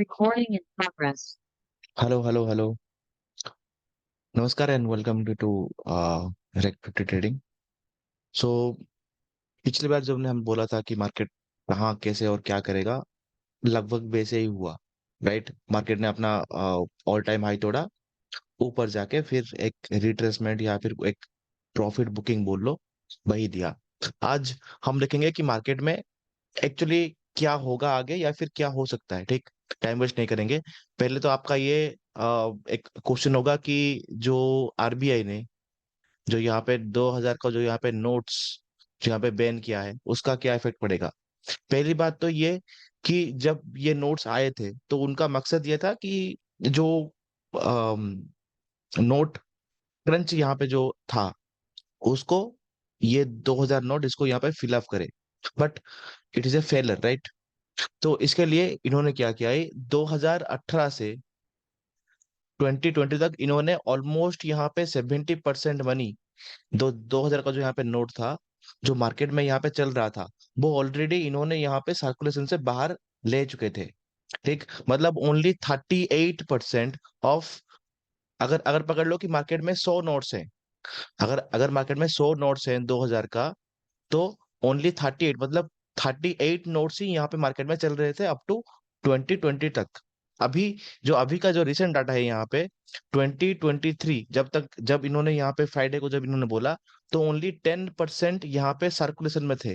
Recording in progress. Hello hello hello. नमस्कार and welcome to रेक 50 trading. So पिछली बार जब ने हम बोला था कि मार्केट कहाँ कैसे और क्या करेगा, लगभग वैसे ही हुआ। राइट, मार्केट ने अपना ऑल टाइम हाई तोड़ा, ऊपर जाके फिर एक रिट्रेसमेंट या फिर एक प्रॉफिट बुकिंग बोल लो, वही दिया। आज हम देखेंगे कि मार्केट में एक्चुअली क्या होगा आगे या फिर क्या हो सकता है। ठीक, टाइम वेस्ट नहीं करेंगे। पहले तो आपका ये एक क्वेश्चन होगा कि जो आरबीआई ने जो यहाँ पे 2000 का जो यहाँ पे नोट्स जो यहाँ पे बैन किया है उसका क्या इफेक्ट पड़ेगा। पहली बात तो ये कि जब ये नोट्स आए थे तो उनका मकसद ये था कि जो नोट क्रंच यहाँ पे जो था उसको ये 2000 नोट इसको यहाँ पे फिल अप करे, but it is a failure, right. तो इसके लिए इन्होंने क्या किया है, 2018 से 2020 तक इन्होंने ऑलमोस्ट यहाँ पे 70% मनी, 2000 का जो यहाँ पे नोट था जो मार्केट में यहाँ पे चल रहा था, वो ऑलरेडी इन्होंने यहाँ पे सर्कुलेशन से बाहर ले चुके थे। ठीक, मतलब ओनली 38% ऑफ, अगर अगर पकड़ लो कि मार्केट में 100 नोट्स हैं, अगर अगर मार्केट में 100 नोट्स हैं 2000 का, तो ओनली 38, मतलब 38 नोट्स ही यहाँ पे मार्केट में चल रहे थे अप टू 2020 तक। अभी जो अभी का जो रिसेंट डाटा है यहाँ पे 2023, जब इन्होंने यहाँ पे फ्राइडे को जब इन्होंने बोला, तो ओनली 10% यहाँ पे सर्कुलेशन में थे।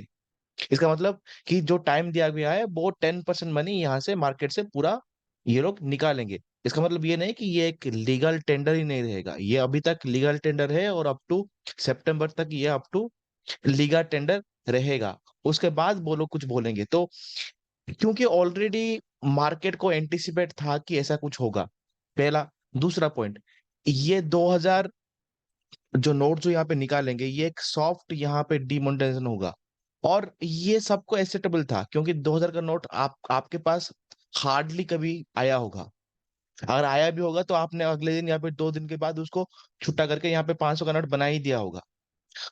इसका मतलब कि जो टाइम दिया गया है वो 10% मनी यहाँ से मार्केट से पूरा ये लोग निकालेंगे। इसका मतलब ये नहीं कि ये एक लीगल टेंडर ही नहीं रहेगा, ये अभी तक लीगल टेंडर है और अप टू सितंबर तक ये अप टू लीगा टेंडर रहेगा। उसके बाद वो लोग कुछ बोलेंगे तो, क्योंकि ऑलरेडी मार्केट को एंटिसिपेट था कि ऐसा कुछ होगा, पहला। दूसरा पॉइंट, ये 2000 जो नोट जो यहाँ पे निकालेंगे ये एक सॉफ्ट यहाँ पे डिमोनेटाइजेशन होगा, और ये सबको एक्सेप्टेबल था क्योंकि 2000 का नोट आपके पास हार्डली कभी आया होगा। अगर आया भी होगा तो आपने अगले दिन या फिर 2 दिन के बाद उसको छुट्टा करके यहाँ पे 500 का नोट बना ही दिया होगा।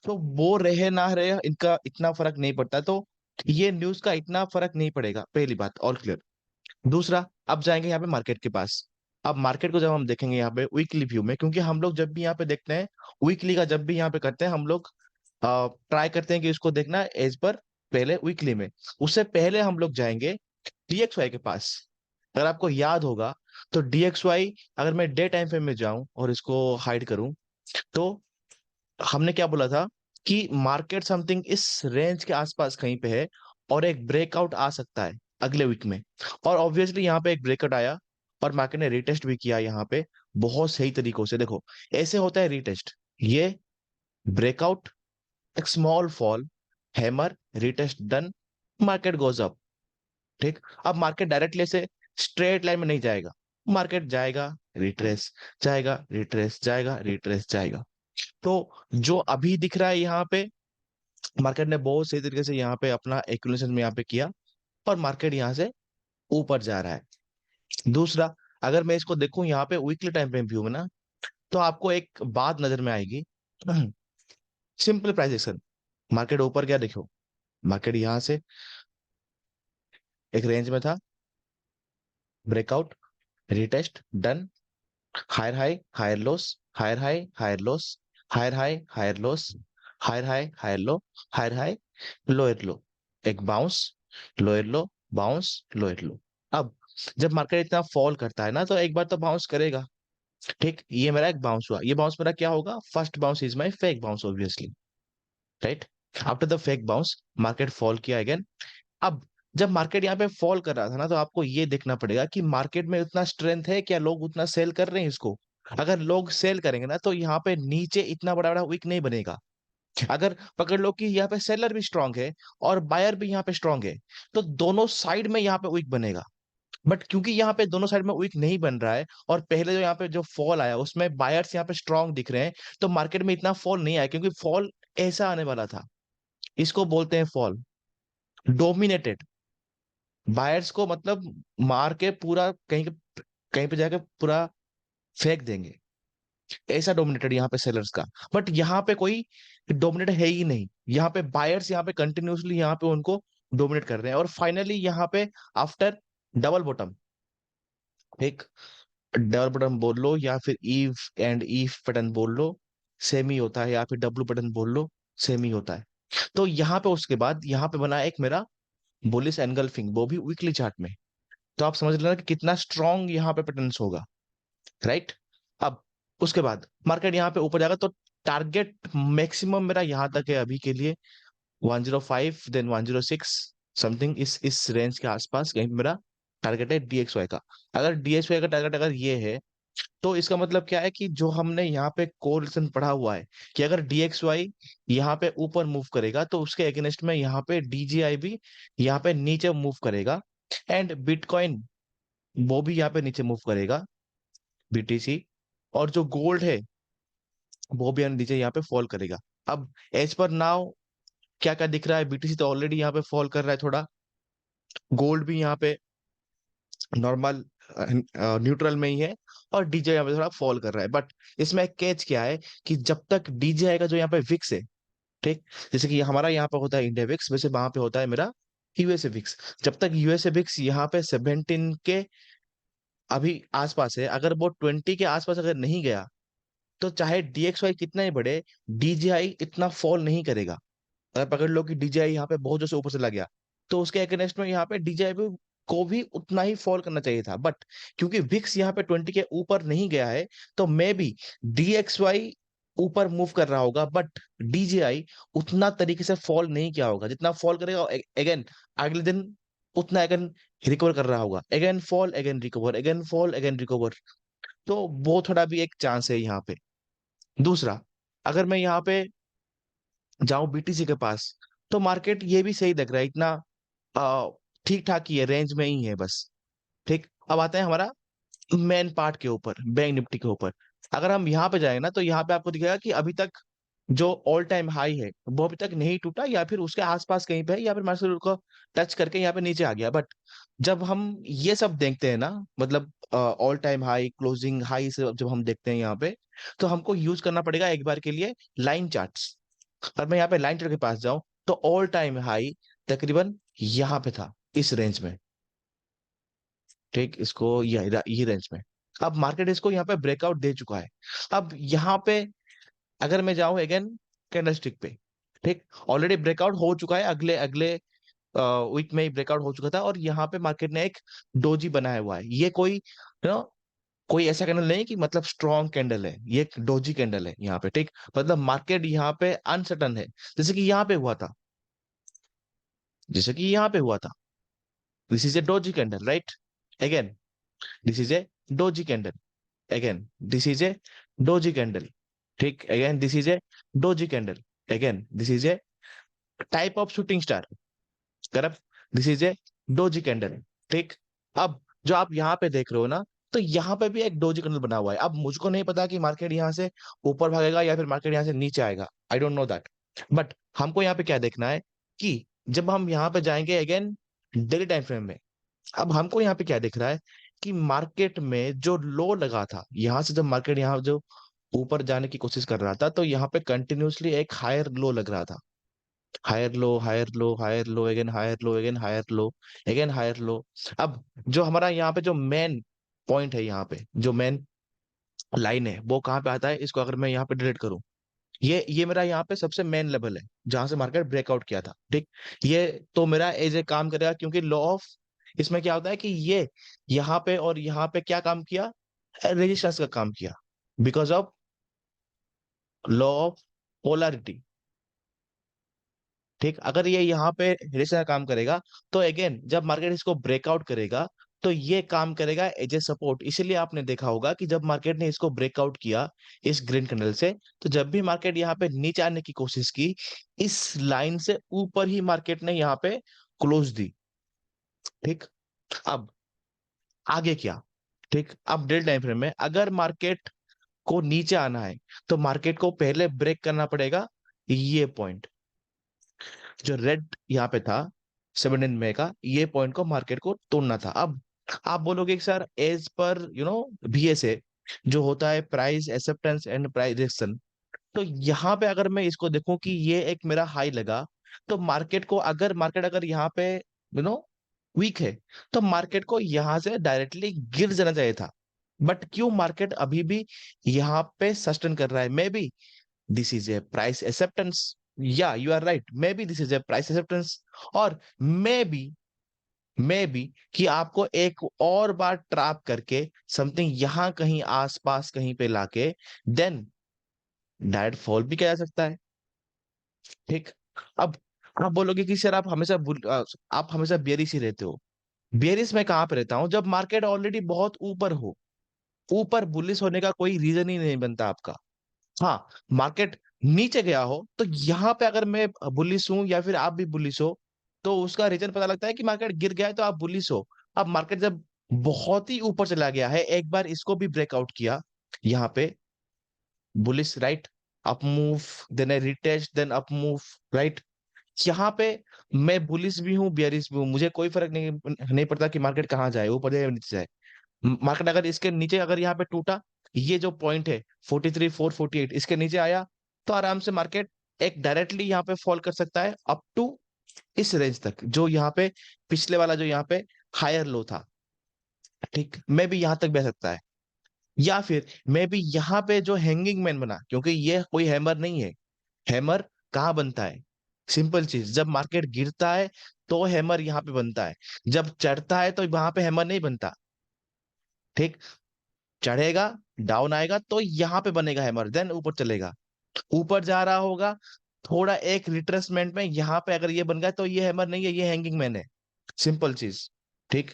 तो वो रहे ना रहे इनका इतना फर्क नहीं पड़ता, तो ये न्यूज का इतना फर्क नहीं पड़ेगा, पहली बात और क्लियर। दूसरा, अब जाएंगे यहाँ पे मार्केट के पास। अब मार्केट को जब हम देखेंगे यहाँ पे वीकली व्यू में, क्योंकि हम लोग जब भी यहाँ पे देखते हैं वीकली का, जब भी यहाँ पे करते हैं हम लोग ट्राई करते हैं कि इसको देखना एज पर पहले वीकली में। उससे पहले हम लोग जाएंगे डीएक्सवाई के पास। अगर आपको याद होगा तो डीएक्सवाई, अगर मैं डे टाइम फ्रेम में जाऊं और इसको हाइड करूं, तो हमने क्या बोला था कि मार्केट समथिंग इस रेंज के आसपास कहीं पे है और एक ब्रेकआउट आ सकता है अगले वीक में। और ऑब्वियसली यहाँ पे एक ब्रेकआउट आया और मार्केट ने रिटेस्ट भी किया यहाँ पे बहुत सही तरीकों से। देखो, ऐसे होता है रिटेस्ट, ये ब्रेकआउट, एक small fall, hammer, retest done, market goes up. ठीक, अब मार्केट डायरेक्टली ऐसे स्ट्रेट लाइन में नहीं जाएगा, मार्केट जाएगा रिट्रेस, जाएगा रिट्रेस, जाएगा रिट्रेस, जाएगा। तो जो अभी दिख रहा है यहाँ पे, मार्केट ने बहुत सही तरीके से यहाँ पे अपना एक्यूमुलेशन में यहाँ पे किया और मार्केट यहाँ से ऊपर जा रहा है। दूसरा, अगर मैं इसको देखूं यहाँ पे वीकली टाइम फ्रेम व्यू में ना, तो आपको एक बात नजर में आएगी। सिंपल प्राइस एक्शन, मार्केट ऊपर गया, देखो मार्केट यहाँ से एक रेंज में था, breakout, retest done, higher high higher lows, higher high higher lows, higher high higher lows, higher high higher low, higher high lower low, एक bounce, lower low, bounce, lower low. अब जब market इतना fall करता है ना तो एक बार तो बाउंस करेगा। ठीक, ये मेरा एक बाउंस हुआ, ये बाउंस मेरा क्या होगा, first bounce is my fake bounce obviously, right. After the fake bounce market fall किया अगेन। अब जब मार्केट यहाँ पे फॉल कर रहा था ना, तो आपको ये देखना पड़ेगा कि मार्केट में उतना स्ट्रेंथ है क्या, लोग उतना सेल कर रहे हैं इसको। अगर लोग सेल करेंगे ना तो यहाँ पे नीचे इतना बड़ा बड़ा वीक नहीं बनेगा। अगर पकड़ लो कि यहाँ पे सेलर भी स्ट्रांग है और बायर भी यहाँ पे स्ट्रांग है, तो दोनों साइड में यहाँ पे वीक बनेगा। बट क्योंकि यहाँ पे दोनों साइड में वीक नहीं बन रहा है और पहले जो यहाँ पे जो फॉल आया उसमें बायर्स यहाँ पे स्ट्रांग दिख रहे हैं, तो मार्केट में इतना फॉल नहीं आया, क्योंकि फॉल ऐसा आने वाला था, इसको बोलते हैं फॉल डोमिनेटेड। बायर्स को मतलब मार के पूरा कहीं पे जाके पूरा फेंक देंगे, ऐसा डोमिनेटेड यहाँ पे सेलर्स का। बट यहाँ पे कोई डोमिनेट है ही नहीं, यहाँ पे बायर्स यहाँ पे कंटिन्यूअसली यहाँ पे उनको डोमिनेट कर रहे हैं। और फाइनली यहाँ पे आफ्टर डबल बॉटम, एक डबल बटन बोल लो या फिर ईव एंड ईफ बटन बोल लो, सेम ही होता है, या फिर डब्लू बटन बोल लो, सेम ही होता है। तो यहाँ पे उसके बाद यहाँ पे बना एक मेरा बुलिश एनगल्फिंग, वो भी वीकली चार्ट में। तो आप समझ लेना कि कितना स्ट्रांग यहाँ पे पैटर्न्स होगा, राइट। अब उसके बाद मार्केट यहाँ पे ऊपर जाएगा तो टारगेट मैक्सिमम मेरा यहाँ तक है अभी के लिए 105, देन 106 समथिंग, इस रेंज के आसपास कहीं पे मेरा टारगेट है डीएक्सवाई का। अगर डीएक्सवाई का टारगेट अगर ये है, तो इसका मतलब क्या है कि जो हमने यहाँ पे कोरिलेशन पढ़ा हुआ है कि अगर डीएक्सवाई यहाँ पे ऊपर मूव करेगा तो उसके अगेंस्ट में यहाँ पे डीजीआई भी यहाँ पे नीचे मूव करेगा, एंड बिटकॉइन वो भी यहाँ पे नीचे मूव करेगा, बीटीसी। और जो गोल्ड है वो भी नीचे यहाँ पे फॉल करेगा। अब एज पर नाउ क्या क्या दिख रहा है, बीटीसी तो ऑलरेडी यहाँ पे फॉल कर रहा है थोड़ा, गोल्ड भी यहाँ पे नॉर्मल न्यूट्रल में ही है, और डीजे यहाँ पे थोड़ा फॉल कर रहा है। बट इसमें एक कैच क्या है कि जब तक डीजे आएगा, जो यहाँ पे विक्स है, ठीक, जैसे कि हमारा यहाँ पे होता है इंडिया विक्स, वैसे वहां पे होता है मेरा यूएसए विक्स। जब तक यूएसए विक्स यहाँ पे 17 के अभी आसपास है, अगर वो 20 के आसपास अगर नहीं गया, तो चाहे डीएक्सवाई कितना ही बढ़े, डीजीआई इतना फॉल नहीं करेगा। अगर पकड़ लो कि डीजीआई यहाँ पे बहुत जोर से ऊपर चला गया, तो उसके अगेंस्ट में यहाँ पे डीजीआई को भी उतना ही फॉल करना चाहिए था। बट क्योंकि विक्स यहाँ पे 20 के ऊपर नहीं गया है, तो मे बी डीएक्सवाई ऊपर मूव कर रहा होगा, बट डीजीआई उतना तरीके से फॉल नहीं किया होगा। जितना फॉल करेगा अगेन अगले दिन उतना अगेन रिकवर कर रहा होगा, again fall again recover, again fall again recover. तो वो थोड़ा भी एक चांस है यहाँ पे। दूसरा, अगर मैं यहाँ पे जाऊं बीटीसी के पास, तो मार्केट ये भी सही लग रहा है, इतना ठीक ठाक ही है, रेंज में ही है बस। ठीक, अब आते हैं हमारा मेन पार्ट के ऊपर, बैंक निफ्टी के ऊपर। अगर हम यहाँ पे जाएंगे ना, तो यहाँ पे आपको दिखेगा कि अभी तक जो ऑल टाइम हाई है वो अभी तक नहीं टूटा, या फिर उसके आसपास कहीं पे है, या फिर मार्केट को टच करके यहाँ पे नीचे आ गया। बट जब हम ये सब देखते हैं ना, मतलब all time high, closing high से जब हम देखते हैं यहाँ पे, तो हमको यूज करना पड़ेगा एक बार के लिए लाइन चार्ट्स। और मैं यहाँ पे लाइन चार्ट के पास जाऊं, तो ऑल टाइम हाई तकरीबन यहाँ पे था, इस रेंज में। ठीक, इसको ये रेंज में। अब मार्केट इसको यहाँ पे ब्रेकआउट दे चुका है। अब यहाँ पे अगर मैं जाऊं अगेन कैंडलस्टिक पे, ठीक, ऑलरेडी ब्रेकआउट हो चुका है, अगले अगले वीक में ही ब्रेकआउट हो चुका था, और यहाँ पे मार्केट ने एक डोजी बनाया हुआ है। ये कोई कोई ऐसा कैंडल नहीं कि मतलब स्ट्रॉन्ग कैंडल है, ये एक डोजी कैंडल है यहाँ पे। ठीक, मतलब मार्केट यहाँ पे अनसर्टन है, जैसे कि यहाँ पे हुआ था, जैसे कि यहाँ पे हुआ था। This is a doji candle, right. Again this is a doji candle, again this is a doji candle. ठीक, again this is a doji candle, again this is a type of shooting star करप, this is a doji candle. ठीक, अब जो आप यहाँ पे देख रहे हो ना, तो यहाँ पे भी एक डोजी कैंडल बना हुआ है। अब मुझको नहीं पता कि मार्केट यहाँ से ऊपर भागेगा या फिर मार्केट यहाँ से नीचे आएगा, आई डोंट नो दैट। बट हमको यहाँ पे क्या देखना है कि जब हम यहाँ पे जाएंगे अगेन डेली टाइम फ्रेम में, अब हमको यहाँ पे क्या दिख रहा है कि मार्केट में जो लो लगा था, यहाँ से जब मार्केट यहाँ जो ऊपर जाने की कोशिश कर रहा था, तो यहाँ पे कंटिन्यूअसली एक हायर लो लग रहा था। Higher low, higher low, higher low, again higher low, again higher low, again higher low. अब जो हमारा यहाँ पे जो मेन पॉइंट है, यहाँ पे जो मेन लाइन है, वो कहाँ पे आता है, इसको अगर मैं यहाँ पे डिलीट करूँ, ये मेरा यहाँ पे सबसे मेन लेवल है जहां से मार्केट ब्रेकआउट किया था। ठीक, ये तो मेरा एज ए काम करेगा, क्योंकि लॉ ऑफ इसमें क्या होता है कि ये यहाँ पे और यहाँ पे क्या काम किया, रेजिस्टेंस का काम किया, because of law of polarity. ठीक, अगर ये यहाँ पे रेजिस्टेंस का काम करेगा, तो अगेन जब मार्केट इसको ब्रेकआउट करेगा, तो ये काम करेगा एज ए सपोर्ट। इसीलिए आपने देखा होगा कि जब मार्केट ने इसको ब्रेकआउट किया इस ग्रीन कैंडल से, तो जब भी मार्केट यहाँ पे नीचे आने की कोशिश की, इस लाइन से ऊपर ही मार्केट ने यहाँ पे क्लोज दी। ठीक, अब आगे क्या। ठीक, अब डेल टाइम फ्रेम में अगर मार्केट को नीचे आना है, तो मार्केट को पहले ब्रेक करना पड़ेगा ये पॉइंट, जो रेड यहाँ पे था 17 मई का, ये पॉइंट को मार्केट को तोड़ना था। अब आप बोलोगे कि सर एज पर बीएसए जो होता है price acceptance and price rejection, तो यहाँ पे अगर मैं इसको देखूं कि ये एक मेरा हाई लगा, तो मार्केट को अगर यहाँ पे यू नो वीक है, तो मार्केट को यहां से डायरेक्टली गिर जाना चाहिए था। बट क्यों मार्केट अभी भी यहाँ पे सस्टेन कर रहा है? Maybe this is a price acceptance. या you are right, maybe this is a price acceptance. और मे बी कि आपको एक और बार ट्रैप करके समथिंग यहाँ कहीं आसपास कहीं पे लाके देन डायरेक्ट फॉल भी किया जा सकता है। ठीक। अब आप बोलोगे कि सर आप हमेशा बियरिश ही रहते हो। बियरिश में कहाँ पे रहता हूँ? जब मार्केट ऑलरेडी बहुत ऊपर हो। ऊपर बुलिश होने का कोई रीजन ही नहीं बनता आपका। हाँ, मार्केट नीचे गया हो तो यहाँ पे अगर मैं बुलिश हूं या फिर आप भी बुलिश हो, तो उसका रीजन पता लगता है कि मार्केट गिर गया है तो आप बुलिश हो। अब मार्केट जब बहुत ही ऊपर चला गया है, एक बार इसको भी ब्रेकआउट किया यहाँ पे, bullish right, up move, then a retest, then up move, right. यहाँ पे मैं बुलिश भी हूँ बियरिश भी हूँ, मुझे कोई फर्क नहीं पड़ता कि मार्केट कहाँ जाए, ऊपर जाए या नीचे जाए। मार्केट अगर इसके नीचे अगर यहाँ पे टूटा, ये जो पॉइंट है 43,448 इसके नीचे आया, तो आराम से मार्केट एक डायरेक्टली यहाँ पे फॉल कर सकता है अप टू इस रेंज तक, जो यहाँ पे पिछले वाला जो यहाँ पे हायर लो था। ठीक, मे भी यहाँ तक बह सकता है। या फिर मे भी यहाँ पे जो हैंगिंग मैन बना, क्योंकि ये कोई हैमर नहीं है। हैमर कहाँ बनता है? सिंपल चीज, जब मार्केट गिरता है तो हैमर यहाँ पे बनता है। जब चढ़ता है तो वहां पे हैमर नहीं बनता। ठीक। चढ़ेगा, डाउन आएगा तो यहाँ पे बनेगा हैमर, देन ऊपर चलेगा। ऊपर जा रहा होगा, थोड़ा एक रिट्रेसमेंट में यहाँ पे अगर ये बन गया तो ये हैमर नहीं है, ये हैंगिंग मैन है। सिंपल चीज। ठीक।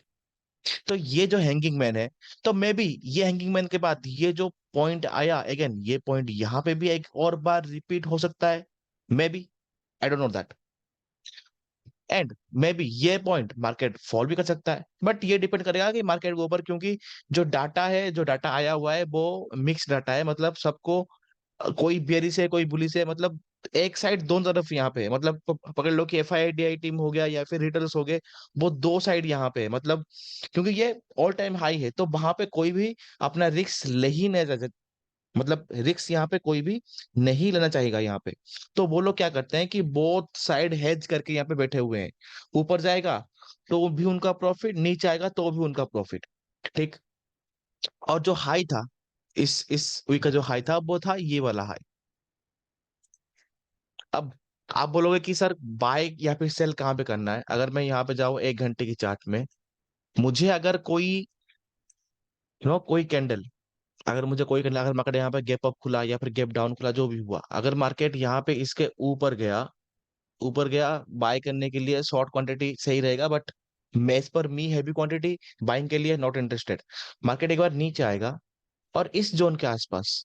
तो ये जो हैंगिंग मैन है, तो मे बी ये हैंगिंग मैन के बाद ये जो पॉइंट आया अगेन, ये पॉइंट यहाँ पे भी एक और बार रिपीट हो सकता है। Maybe, I don't know that. And may be ये पॉइंट मार्केट फॉल भी कर सकता है, बट ये डिपेंड करेगा कि मार्केट के ऊपर, क्योंकि जो डाटा आया हुआ है वो मिक्स डाटा है। मतलब सबको कोई बेरी से कोई बुली से, मतलब एक साइड दोनों तरफ यहाँ पे है। मतलब पकड़ लो कि FIDI टीम हो गया या फिर रिटर्न्स हो गए, वो दो साइड यहाँ पे है। मतलब क्योंकि ये ऑल टाइम हाई है, तो वहां पे कोई भी अपना रिस्क ले ही नहीं मतलब रिस्क यहाँ पे कोई भी नहीं लेना चाहेगा यहाँ पे। तो वो लोग क्या करते हैं कि बोथ साइड हेज करके यहाँ पे बैठे हुए हैं। ऊपर जाएगा तो भी उनका प्रॉफिट, नीचे आएगा तो भी उनका प्रॉफिट। ठीक। और जो हाई था, इस वीक का जो हाई था वो था ये वाला हाई। अब आप बोलोगे कि सर बाय या फिर सेल कहाँ पे करना है? अगर मैं यहाँ पे जाऊँ 1 घंटे की चार्ट में, मुझे अगर कोई कोई कैंडल, अगर मुझे कोई कैंडल, अगर मार्केट यहाँ पे गैप अप खुला या फिर गैप डाउन खुला, जो भी हुआ, अगर मार्केट यहाँ पे इसके ऊपर गया बाय करने के लिए शॉर्ट क्वांटिटी सही रहेगा। बट मेस पर मी हैवी क्वांटिटी बाइंग के लिए नॉट इंटरेस्टेड। मार्केट एक बार नीचे आएगा और इस जोन के आसपास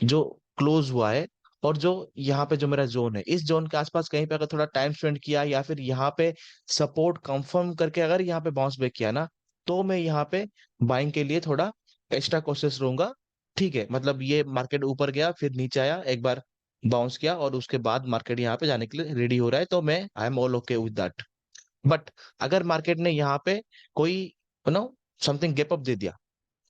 जो क्लोज हुआ है, और जो यहाँ पे जो मेरा जोन है, इस जोन के आसपास कहीं पे अगर थोड़ा टाइम स्पेंड किया या फिर यहाँ पे सपोर्ट कंफर्म करके अगर यहाँ पे बाउंस बैक किया ना, तो मैं यहाँ पे बाइंग के लिए थोड़ा एक्स्ट्रा कोशिश रहूंगा। ठीक है, मतलब ये मार्केट ऊपर गया फिर नीचे आया, एक बार बाउंस किया और उसके बाद मार्केट यहाँ पे जाने के लिए रेडी हो रहा है, तो मैं I am all okay with that. But अगर मार्केट ने यहाँ पे कोई समथिंग गैप अप दे दिया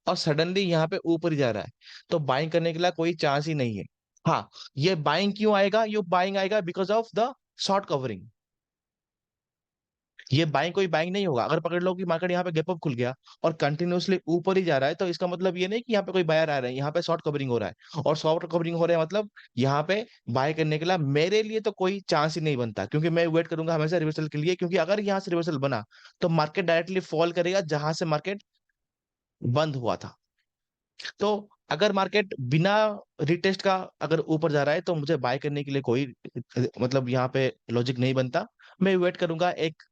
और सडनली यहाँ पे ऊपर ही जा रहा है, तो बाइंग करने के लिए कोई चांस ही नहीं है। हाँ, ये बाइंग क्यों आएगा? ये बाइंग आएगा because of the short covering. ये बाइंग कोई बाइंग नहीं होगा। अगर पकड़ लो कि मार्केट यहाँ पे गैप अप खुल गया और कंटिन्यूअसली ऊपर ही जा रहा है, तो इसका मतलब ये नहीं कि यहाँ पे कोई बायर आ रहा है, यहाँ पे शॉर्ट कवरिंग हो रहा है। और शॉर्ट कवरिंग हो रहा है मतलब यहाँ पे बाय करने के लिए मेरे लिए तो कोई चांस ही नहीं बनता, क्योंकि मैं वेट करूंगा हमेशा रिवर्सल के लिए। क्योंकि अगर यहाँ से रिवर्सल बना तो मार्केट डायरेक्टली फॉल करेगा जहां से मार्केट बंद हुआ था। तो अगर मार्केट बिना रिटेस्ट का अगर ऊपर जा रहा है, तो मुझे बाय करने के लिए कोई मतलब यहाँ पे लॉजिक नहीं बनता। मैं वेट करूंगा एक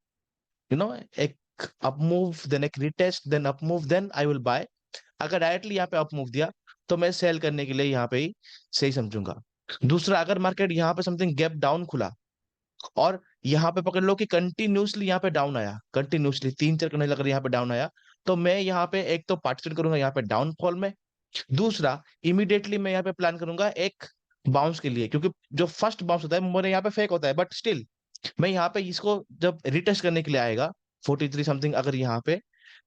एक अप मूव, देन एक retest, then up move, then I will buy. अगर डायरेक्टली यहाँ पे अप मूव दिया तो मैं सेल करने के लिए यहाँ पे ही सही समझूंगा। दूसरा, अगर मार्केट यहाँ पे समथिंग गैप डाउन खुला और यहाँ पे पकड़ लो कि कंटिन्यूसली यहाँ पे डाउन आया, कंटिन्यूसली 3-4 घंटे लग रहे यहाँ पे डाउन आया, तो मैं यहाँ पे एक तो पार्टिसिपेट करूंगा यहाँ पे डाउनफॉल में। दूसरा, इमीडिएटली मैं यहाँ पे प्लान करूंगा एक बाउंस के लिए, क्योंकि जो फर्स्ट बाउंस होता है मेरे यहाँ पे फेक होता है, बट स्टिल मैं यहाँ पे इसको जब रिटेस्ट करने के लिए आएगा 43 समथिंग अगर यहाँ पे,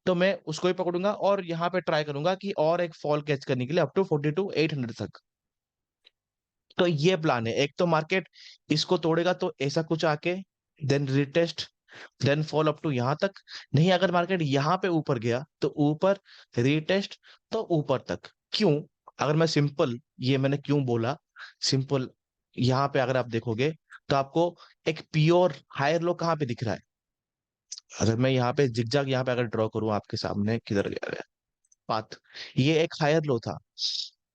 तो मैं उसको ही पकड़ूंगा और यहाँ पे ट्राई करूंगा कि और एक फॉल कैच करने के लिए अप टू 42,800 तक। तो ये प्लान है। एक तो मार्केट इसको तोड़ेगा तो ऐसा कुछ आके, then retest, then fall up to यहाँ तक। नहीं, अगर मार्केट यहाँ पे ऊपर गया तो ऊपर रीटेस्ट, तो ऊपर तक। क्यों? अगर मैं सिंपल, ये मैंने क्यों बोला सिंपल, यहाँ पे अगर आप देखोगे तो आपको एक प्योर हायर लो कहाँ पे दिख रहा है? अगर मैं यहाँ पे जिगजैग यहाँ पे अगर ड्रॉ करूँ आपके सामने, किधर गया पाथ, ये एक हायर लो था,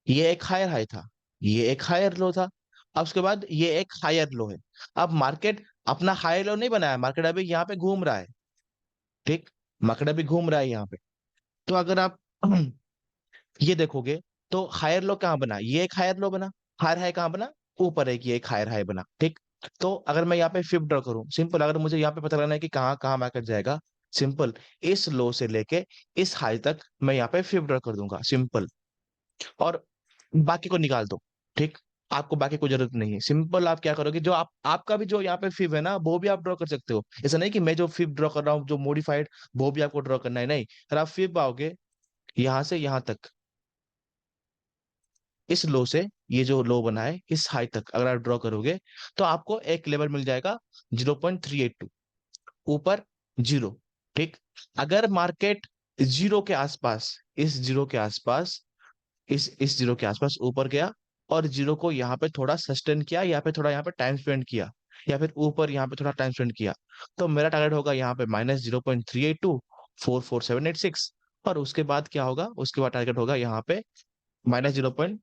ये एक हायर हाई था, ये एक हायर लो था, अब उसके बाद ये एक हायर लो है। अब मार्केट अपना हायर लो नहीं बनाया, मार्केट अभी यहाँ पे घूम रहा है। ठीक, मार्केट अभी घूम रहा है यहाँ पे। तो अगर आप ये देखोगे तो हायर लो कहाँ बना? ये एक हायर लो बना। हायर हाई कहाँ बना? ऊपर है, कि एक हायर हाई बना। ठीक, तो अगर मैं यहाँ पे फिब ड्रॉ करूँ, सिंपल, अगर मुझे यहाँ पे पता लगाना है कि कहाँ कहाँ मार्केट जाएगा, सिंपल, इस लो से लेके इस हाई तक मैं यहाँ पे फिब ड्रॉ कर दूंगा, सिंपल। और बाकी को निकाल दो। ठीक, आपको बाकी कोई जरूरत नहीं है। सिंपल, आप क्या करोगे, जो आप आपका भी जो यहाँ पे फिब है ना, वो भी आप ड्रॉ कर सकते हो। ऐसा नहीं कि मैं जो फिब ड्रॉ कर रहा हूँ जो मॉडिफाइड, वो भी आपको ड्रॉ करना है, नहीं। अगर आप फिब आओगे यहाँ से यहाँ तक, इस लो से ये जो लो बना है इस हाई तक अगर आप ड्रॉ करोगे, तो आपको एक लेवल मिल जाएगा 0.382, ऊपर जीरो। ठीक, अगर मार्केट जीरो के आसपास, इस जीरो के आसपास, इस जीरो के आसपास ऊपर गया और जीरो को यहाँ पे थोड़ा सस्टेन किया, यहाँ पे थोड़ा यहाँ पे टाइम स्पेंड किया, या फिर ऊपर यहाँ पे थोड़ा टाइम स्पेंड किया, तो मेरा टारगेट होगा यहाँ पे -0.382 44786। और उसके बाद क्या होगा? उसके बाद टारगेट होगा यहाँ पे -0.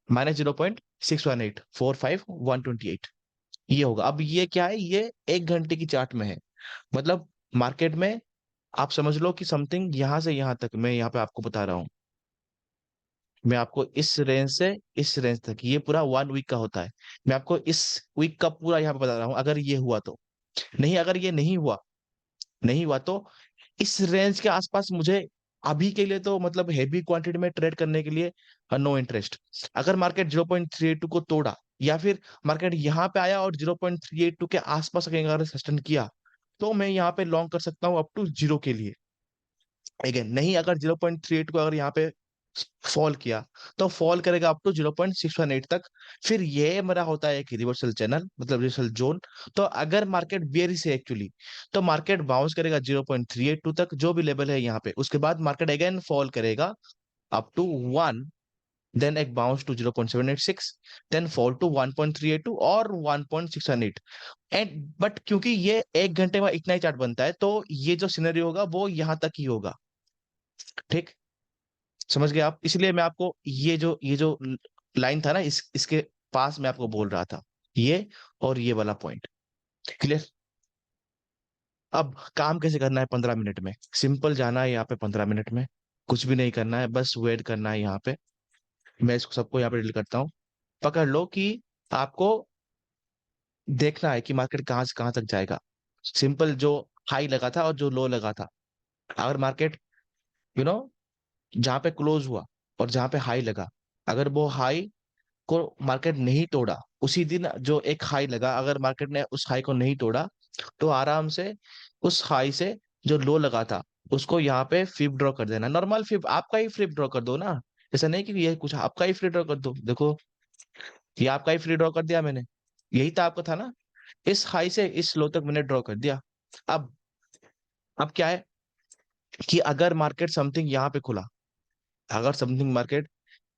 -0.61845128, ये होगा। अब ये क्या है? ये 1 घंटे की चार्ट में है। मतलब मार्केट में आप समझ लो कि समथिंग यहाँ से यहाँ तक, मैं यहाँ पे आपको बता रहा हूँ, मैं आपको इस रेंज से इस रेंज तक, ये पूरा 1 वीक का होता है। मैं आपको इस वीक का पूरा यहाँ पे बता रहा हूँ, अगर ये हुआ तो। नहीं, अगर ये नहीं हुआ, नहीं हुआ तो इस रेंज के आसपास मुझे अभी के लिए तो मतलब हेवी क्वांटिटी में ट्रेड करने के लिए नो इंटरेस्ट। अगर मार्केट 0.382 को तोड़ा, या फिर मार्केट यहाँ पे आया और 0.382 के आसपास कहीं अगर सस्टेन किया, तो मैं यहाँ पे लॉन्ग कर सकता हूँ अप टू जीरो के लिए। अगेन, नहीं, अगर 0.38 को अगर यहाँ पे फॉल किया, तो फॉल करेगा अप टू 0.618 तक। फिर ये मेरा होता है एक रिवर्सल चैनल, मतलब रिवर्सल जोन। तो अगर मार्केट बेयरिश है एक्चुअली, तो मार्केट बाउंस करेगा 0.382 तक, जो भी लेवल है यहाँ पे। उसके बाद मार्केट अगेन फॉल करेगा अप टू 1, देन एक bounce to 0.786, then fall to 1.382 और 1.618। एंड बट क्योंकि ये 1 घंटे में इतना ही चार्ट बनता है, तो ये जो सिनेरियो होगा वो यहाँ तक ही होगा। ठीक, समझ गए आप? इसलिए मैं आपको ये जो लाइन था ना, इसके पास मैं आपको बोल रहा था, ये और ये वाला पॉइंट। क्लियर? अब काम कैसे करना है 15 मिनट में? सिंपल, जाना है यहाँ पे 15 मिनट में, कुछ भी नहीं करना है, बस वेट करना है यहाँ पे। मैं इसको सबको यहाँ पे डिलीट करता हूँ। पकड़ लो कि आपको देखना है कि मार्केट कहाँ से कहाँ तक जाएगा। सिंपल, जो हाई लगा था और जो लो लगा था, अगर मार्केट यू नो जहाँ पे क्लोज हुआ और जहाँ पे हाई लगा, अगर वो हाई को मार्केट नहीं तोड़ा, उसी दिन जो एक हाई लगा, अगर मार्केट ने उस हाई को नहीं तोड़ा, तो आराम से उस हाई से जो लो लगा था उसको यहाँ पे फिब ड्रॉ कर देना। नॉर्मल फिब, आपका ही फिब ड्रॉ कर दो ना। ऐसा नहीं कि ये कुछ, आपका ही फ्री ड्रॉ कर दो। देखो, ये आपका ही फ्री ड्रॉ कर दिया मैंने, यही तो आपका था ना। इस हाई से इस लो तक मैंने ड्रॉ कर दिया। अब अब क्या है कि अगर मार्केट समथिंग यहाँ पे खुला, अगर समथिंग मार्केट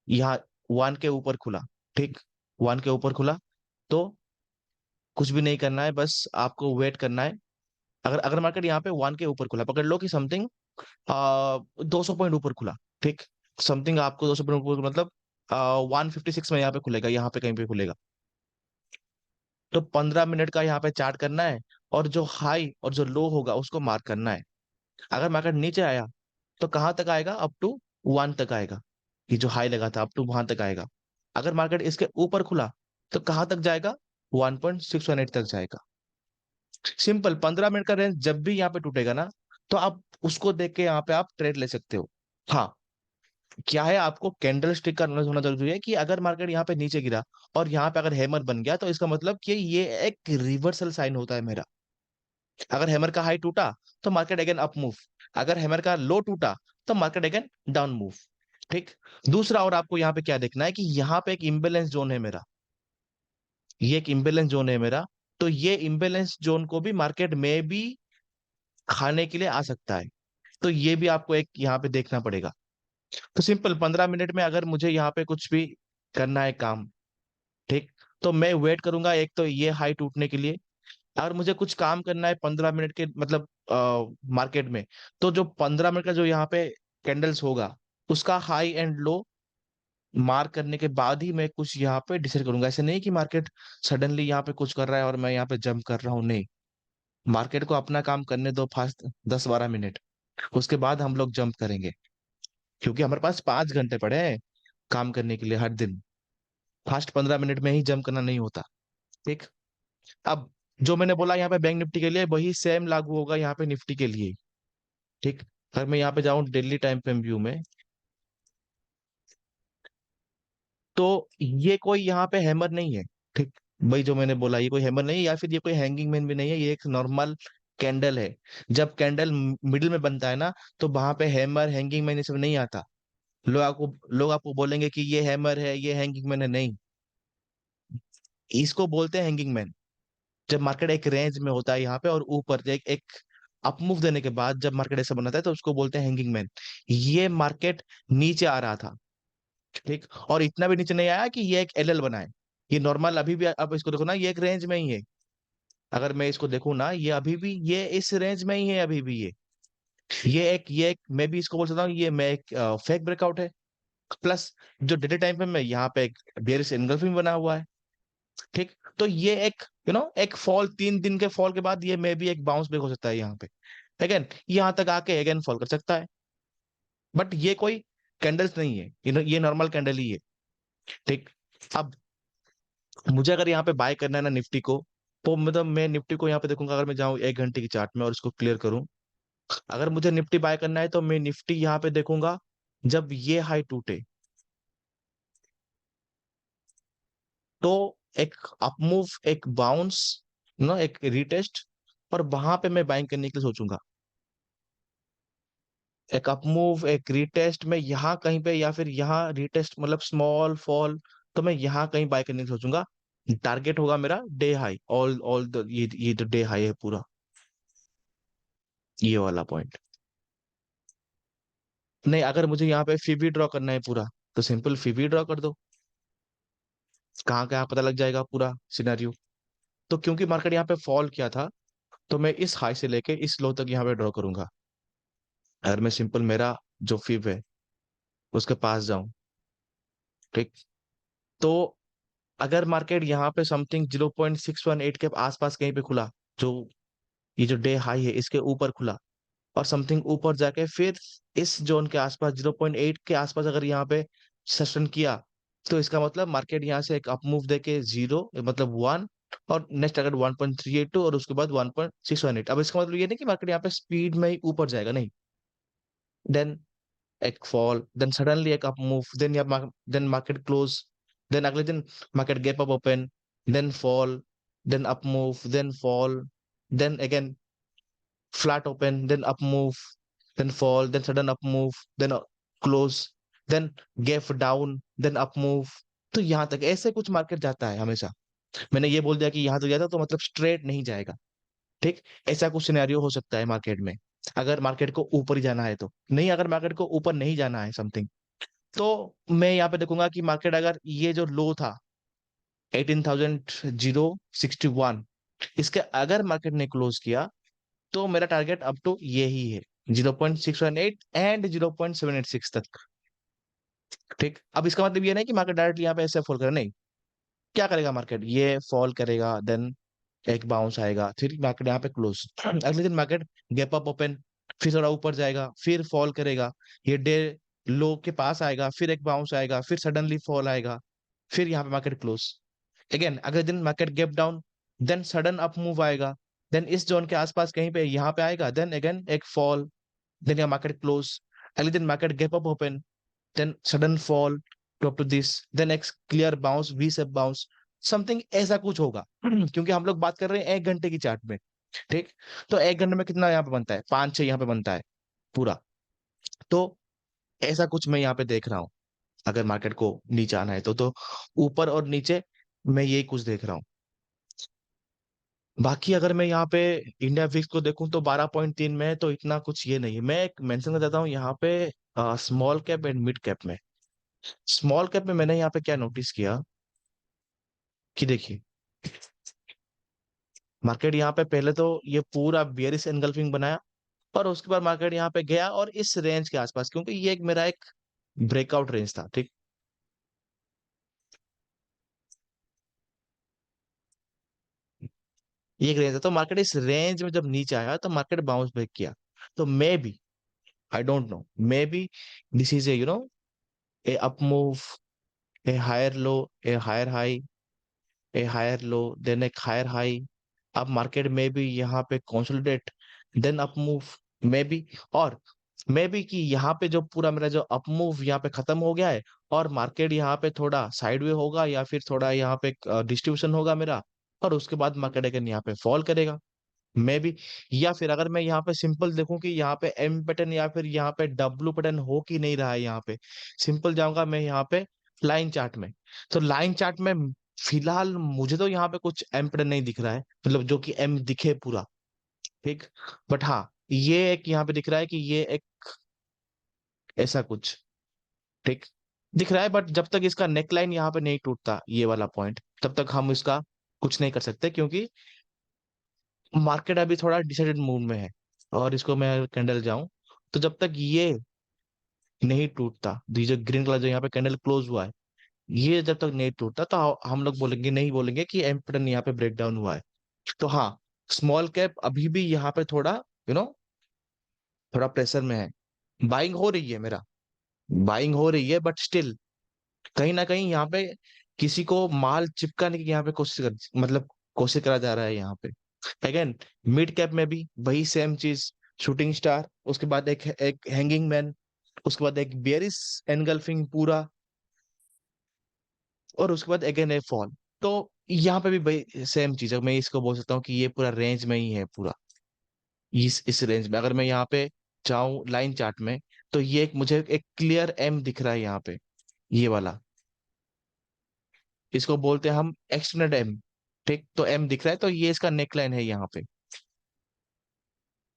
यहाँ 1 के ऊपर खुला, ठीक, 1 के ऊपर खुला, तो कुछ भी नहीं करना है, बस आपको वेट करना है। अगर अगर मार्केट यहाँ पे 1 के ऊपर खुला, पकड़ लो कि समथिंग 200 पॉइंट ऊपर खुला, ठीक, समथिंग आपको 200 पॉइंट ऊपर मतलब 156 में यहाँ पे खुलेगा, यहाँ पे कहीं पे खुलेगा। तो 15 मिनट का यहाँ पे चार्ट करना है, और जो हाई और जो लो होगा उसको मार्क करना है। अगर मार्केट नीचे आया तो कहाँ तक आएगा? अप टू 1 तक आएगा। ये जो हाई लगा था अप टू वहां तक आएगा। अगर मार्केट इसके ऊपर खुला तो कहाँ तक जाएगा? 1.618 तक जाएगा। सिंपल, 15 मिनट का रेंज जब भी यहाँ पे टूटेगा ना, तो आप उसको देख के यहाँ पे आप ट्रेड ले सकते हो। हाँ, क्या है, आपको कैंडल स्टिक का नॉलेज होना जरूरी है कि अगर मार्केट यहाँ पे नीचे गिरा और यहाँ पे अगर हैमर बन गया, तो इसका मतलब कि ये एक रिवर्सल साइन होता है मेरा। अगर हैमर का हाई टूटा तो मार्केट अगेन अप मूव, अगर हैमर का लो टूटा तो मार्केट अगेन डाउन मूव। ठीक, दूसरा, और आपको यहाँ पे क्या देखना है कि यहाँ पे एक इम्बेलेंस जोन है मेरा, ये एक इम्बेलेंस जोन है मेरा। तो ये इम्बेलेंस जोन को भी मार्केट में भी खाने के लिए आ सकता है। तो ये भी आपको एक यहाँ पे देखना पड़ेगा। तो सिंपल 15 मिनट में अगर मुझे यहाँ पे कुछ भी करना है काम, ठीक, तो मैं वेट करूंगा एक तो ये हाई टूटने के लिए। अगर मुझे कुछ काम करना है 15 मिनट के मतलब मार्केट में, तो जो 15 मिनट का जो यहाँ पे कैंडल्स होगा, उसका हाई एंड लो मार्क करने के बाद ही मैं कुछ यहाँ पे डिसाइड करूंगा। ऐसे नहीं कि मार्केट सडनली यहाँ पे कुछ कर रहा है और मैं यहाँ पे जंप कर रहा हूँ, नहीं। मार्केट को अपना काम करने दो फास्ट 10-12 मिनट, उसके बाद हम लोग जंप करेंगे। क्योंकि हमारे पास 5 घंटे पड़े हैं काम करने के लिए हर दिन। फास्ट 15 मिनट में ही जंप करना नहीं होता। ठीक। अब जो मैंने बोला यहाँ पे बैंक निफ्टी के लिए, वही सेम लागू होगा यहाँ पे निफ्टी के लिए। ठीक। अगर मैं यहाँ पे जाऊँ डेली टाइम फ्रेम व्यू में, तो ये कोई यहाँ पे हैमर नहीं है। ठीक। भाई जो मैंने बोला, ये कोई हैमर नहीं है या फिर ये कोई हैंगिंग मैन भी नहीं है, ये एक नॉर्मल कैंडल है। जब कैंडल मिडिल में बनता है ना, तो वहां पे हैमर हैंगिंग मैन ये सब नहीं आता। लोग आपको बोलेंगे कि ये हैमर है, ये हैंगिंग मैन है, नहीं। इसको बोलते हैं हैंगिंग मैन। जब मार्केट एक रेंज में होता है यहाँ पे और ऊपर एक अपमूव देने के बाद जब मार्केट ऐसा बनाता है, तो उसको बोलते हैं हैंगिंग मैन। ये मार्केट नीचे आ रहा था, ठीक, और इतना भी नीचे नहीं आया कि ये एक एलएल बनाए। ये नॉर्मल अभी भी, अब इसको देखो ना, ये एक रेंज में ही है। अगर मैं इसको देखूँ ना, ये अभी भी ये इस रेंज में ही है अभी भी। ये एक मैं भी इसको बोल सकता हूँ, ये मैं एक फेक ब्रेकआउट है। प्लस जो डेली टाइम पे मैं यहाँ पे एक बेयरिश एंगल्फिंग बना हुआ है। ठीक। तो ये एक एक फॉल, 3 दिन के फॉल के बाद ये मे भी एक बाउंस बैक हो सकता है यहाँ पे। अगेन यहाँ तक आके अगेन फॉल कर सकता है। बट ये कोई कैंडल्स नहीं है, ये नॉर्मल कैंडल ही है। ठीक। अब मुझे अगर यहाँ पे बाय करना है ना निफ्टी को, तो मतलब मैं निफ्टी को यहाँ पे देखूंगा। अगर मैं जाऊँ 1 घंटे की चार्ट में और इसको क्लियर करूँ, अगर मुझे निफ्टी बाय करना है तो मैं निफ्टी यहाँ पे देखूंगा जब ये हाई टूटे, तो एक अपमूव, एक बाउंस, एक रिटेस्ट, और वहां पे मैं बाइंग करने के लिए सोचूंगा। एक अपमूव, एक रिटेस्ट में यहाँ कहीं पे, या फिर यहाँ रिटेस्ट मतलब स्मॉल फॉल, तो मैं यहाँ कहीं बाय करने की सोचूंगा। टारगेट होगा मेरा day high, all all the ये तो डे हाई है पूरा, ये वाला पॉइंट। नहीं, अगर मुझे यहाँ पे फीबी ड्रॉ करना है पूरा, तो सिंपल फीबी ड्रॉ कर दो। कहाँ कहाँ पता लग जाएगा पूरा सिनेरियो। तो क्योंकि मार्केट यहाँ पे फॉल किया था, तो मैं इस हाई से लेके इस लो तक यहाँ पे ड्रॉ करूंगा। अगर मैं सिंपल मेरा जो फिब है उसके पास जाऊं, ठीक, तो अगर मार्केट यहाँ पे समथिंग 0.618 के आसपास कहीं पे खुला, जो ये जो डे हाई है इसके ऊपर खुला, और समथिंग ऊपर जाके फिर इस जोन के आसपास 0.8 के आसपास अगर यहाँ पे सेशन किया, तो इसका मतलब मार्केट यहाँ से एक अप मूव देके 0 मतलब 1, और नेक्स्ट टारगेट 1.382 और उसके बाद 1.618। अब इसका मतलब ये नहीं कि मार्केट यहाँ पे स्पीड में ही ऊपर जाएगा, नहीं। देन एक फॉल, देन सडनली एक up move, then then market close, then अगले दिन market gap up open, then fall, then up move, then fall, then again flat open, then up move, then fall, then sudden up move, then close, then gap down, then up move. तो यहाँ तक ऐसे कुछ market जाता है हमेशा। मैंने ये बोल दिया कि यहाँ तक जाता तो मतलब स्ट्रेट नहीं जाएगा। ठीक। ऐसा कुछ सिनेरियो हो सकता है मार्केट में, अगर मार्केट को ऊपर ही जाना है तो। नहीं, अगर मार्केट को ऊपर नहीं जाना है समथिंग, तो मैं यहाँ पे देखूंगा कि मार्केट अगर ये जो लो था 18,061, इसके अगर मार्केट ने क्लोज किया, तो मेरा टारगेट अप टू ये ही है, 0.618 एंड 0.786 तक। ठीक। अब इसका मतलब ये नहीं कि मार्केट डायरेक्टली यहाँ पे ऐसे फॉल करे, नहीं। क्या करेगा मार्केट, ये फॉल करेगा, देन एक बाउंस आएगा, फिर मार्केट यहाँ पे क्लोज। अगले दिन मार्केट गैप अप ओपन, फिर थोड़ा ऊपर जाएगा, फिर फॉल करेगा, ये डे लो के पास आएगा, फिर एक बाउंस आएगा, फिर सडनली फॉल आएगा, फिर यहाँ पे मार्केट क्लोज। अगेन अगले दिन market gap down, then sudden up move आएगा, देन इस जोन के आसपास कहीं पे यहाँ पे आएगा, देन अगेन एक फॉल, देन यहाँ मार्केट क्लोज। अगले दिन market gap up open, then sudden fall to up to this, then एक clear bounce, V shape bounce, something ऐसा कुछ होगा। क्योंकि हम लोग बात कर रहे हैं 1 घंटे की चार्ट में। ठीक। तो 1 घंटे में कितना यहाँ पे बनता है, 5-6 यहाँ पे बनता है पूरा। तो ऐसा कुछ मैं यहाँ पे देख रहा हूँ। अगर मार्केट को नीचे आना है तो ऊपर और नीचे मैं यही कुछ देख रहा हूँ। बाकी अगर मैं यहाँ पे इंडिया विक्स को देखूं तो 12.3 में है, तो इतना कुछ ये नहीं है। मैं एक मेंशन कर देता हूँ यहाँ पे small cap and mid cap में। स्मॉल कैप में मैंने यहाँ पे क्या नोटिस किया कि देखिए, मार्केट यहाँ पे पहले तो ये पूरा बियरिश एनगल्फिंग बनाया, और उसके बाद मार्केट यहाँ पे गया और इस रेंज के आसपास, क्योंकि ये एक मेरा एक ब्रेकआउट रेंज था, ठीक। ये एक रेंज था, तो मार्केट इस रेंज में जब नीचे आया तो मार्केट बाउंस बैक किया। तो maybe, I don't know, maybe this is a a up move, a higher low, a higher high, a higher low, then एक हायर हाई। अब मार्केट में भी यहाँ पे consolidate, then up move, maybe. और may be कि यहाँ पे जो पूरा मेरा जो अप मूव यहाँ पे खत्म हो गया है, और मार्केट यहाँ पे थोड़ा साइडवे होगा, या फिर थोड़ा यहाँ पे डिस्ट्रीब्यूशन होगा मेरा, और उसके बाद मार्केट अगेन यहाँ पे फॉल करेगा, मे बी। या फिर अगर मैं यहाँ पे सिंपल देखूं कि यहाँ पे एम पैटर्न या फिर यहाँ पे डब्ल्यू पैटर्न हो कि नहीं रहा है, यहाँ पे सिंपल जाऊंगा मैं यहाँ पे लाइन चार्ट में। तो लाइन चार्ट में फिलहाल मुझे तो यहाँ पे कुछ एम पैटर्न नहीं दिख रहा है, मतलब जो कि एम दिखे पूरा, ठीक। बट हाँ, ये एक यहाँ पे दिख रहा है कि ये एक ऐसा कुछ, ठीक, दिख रहा है। बट जब तक इसका नेकलाइन यहाँ पे नहीं टूटता, ये वाला पॉइंट, तब तक हम इसका कुछ नहीं कर सकते, क्योंकि मार्केट अभी थोड़ा डिसाइडेड मूड में है। और इसको मैं कैंडल जाऊं, तो जब तक ये नहीं टूटता, ये जो ग्रीन कलर जो यहाँ पे कैंडल क्लोज हुआ है, ये जब तक नहीं टूटता, तो हम लोग बोलेंगे, नहीं बोलेंगे कि एम पैटर्न यहाँ पे ब्रेक डाउन हुआ है। तो हाँ, स्मॉल कैप अभी भी यहाँ पे थोड़ा यू नो थोड़ा प्रेशर में है। बाइंग हो रही है मेरा, बाइंग हो रही है, बट स्टिल कहीं ना कहीं यहाँ पे किसी को माल चिपकाने की यहाँ पे मतलब कोशिश करा जा रहा है यहाँ पे। अगेन, मिड कैप में भी वही सेम चीज, शूटिंग स्टार, उसके बाद एक हैंगिंग मैन, उसके बाद एक बेयरिश एनगल्फिंग पूरा, और उसके बाद अगेन ए फॉल। तो यहाँ पे भी भाई सेम चीज है, मैं इसको बोल सकता हूँ कि ये पूरा रेंज में ही है पूरा। इस रेंज में अगर मैं यहाँ पे जाऊं लाइन चार्ट में, तो ये एक मुझे एक क्लियर एम दिख रहा है यहाँ पे, ये वाला, इसको बोलते हैं हम एक्सटेंडेड एम, ठीक। तो एम दिख रहा है, तो ये इसका नेकलाइन है यहाँ पे।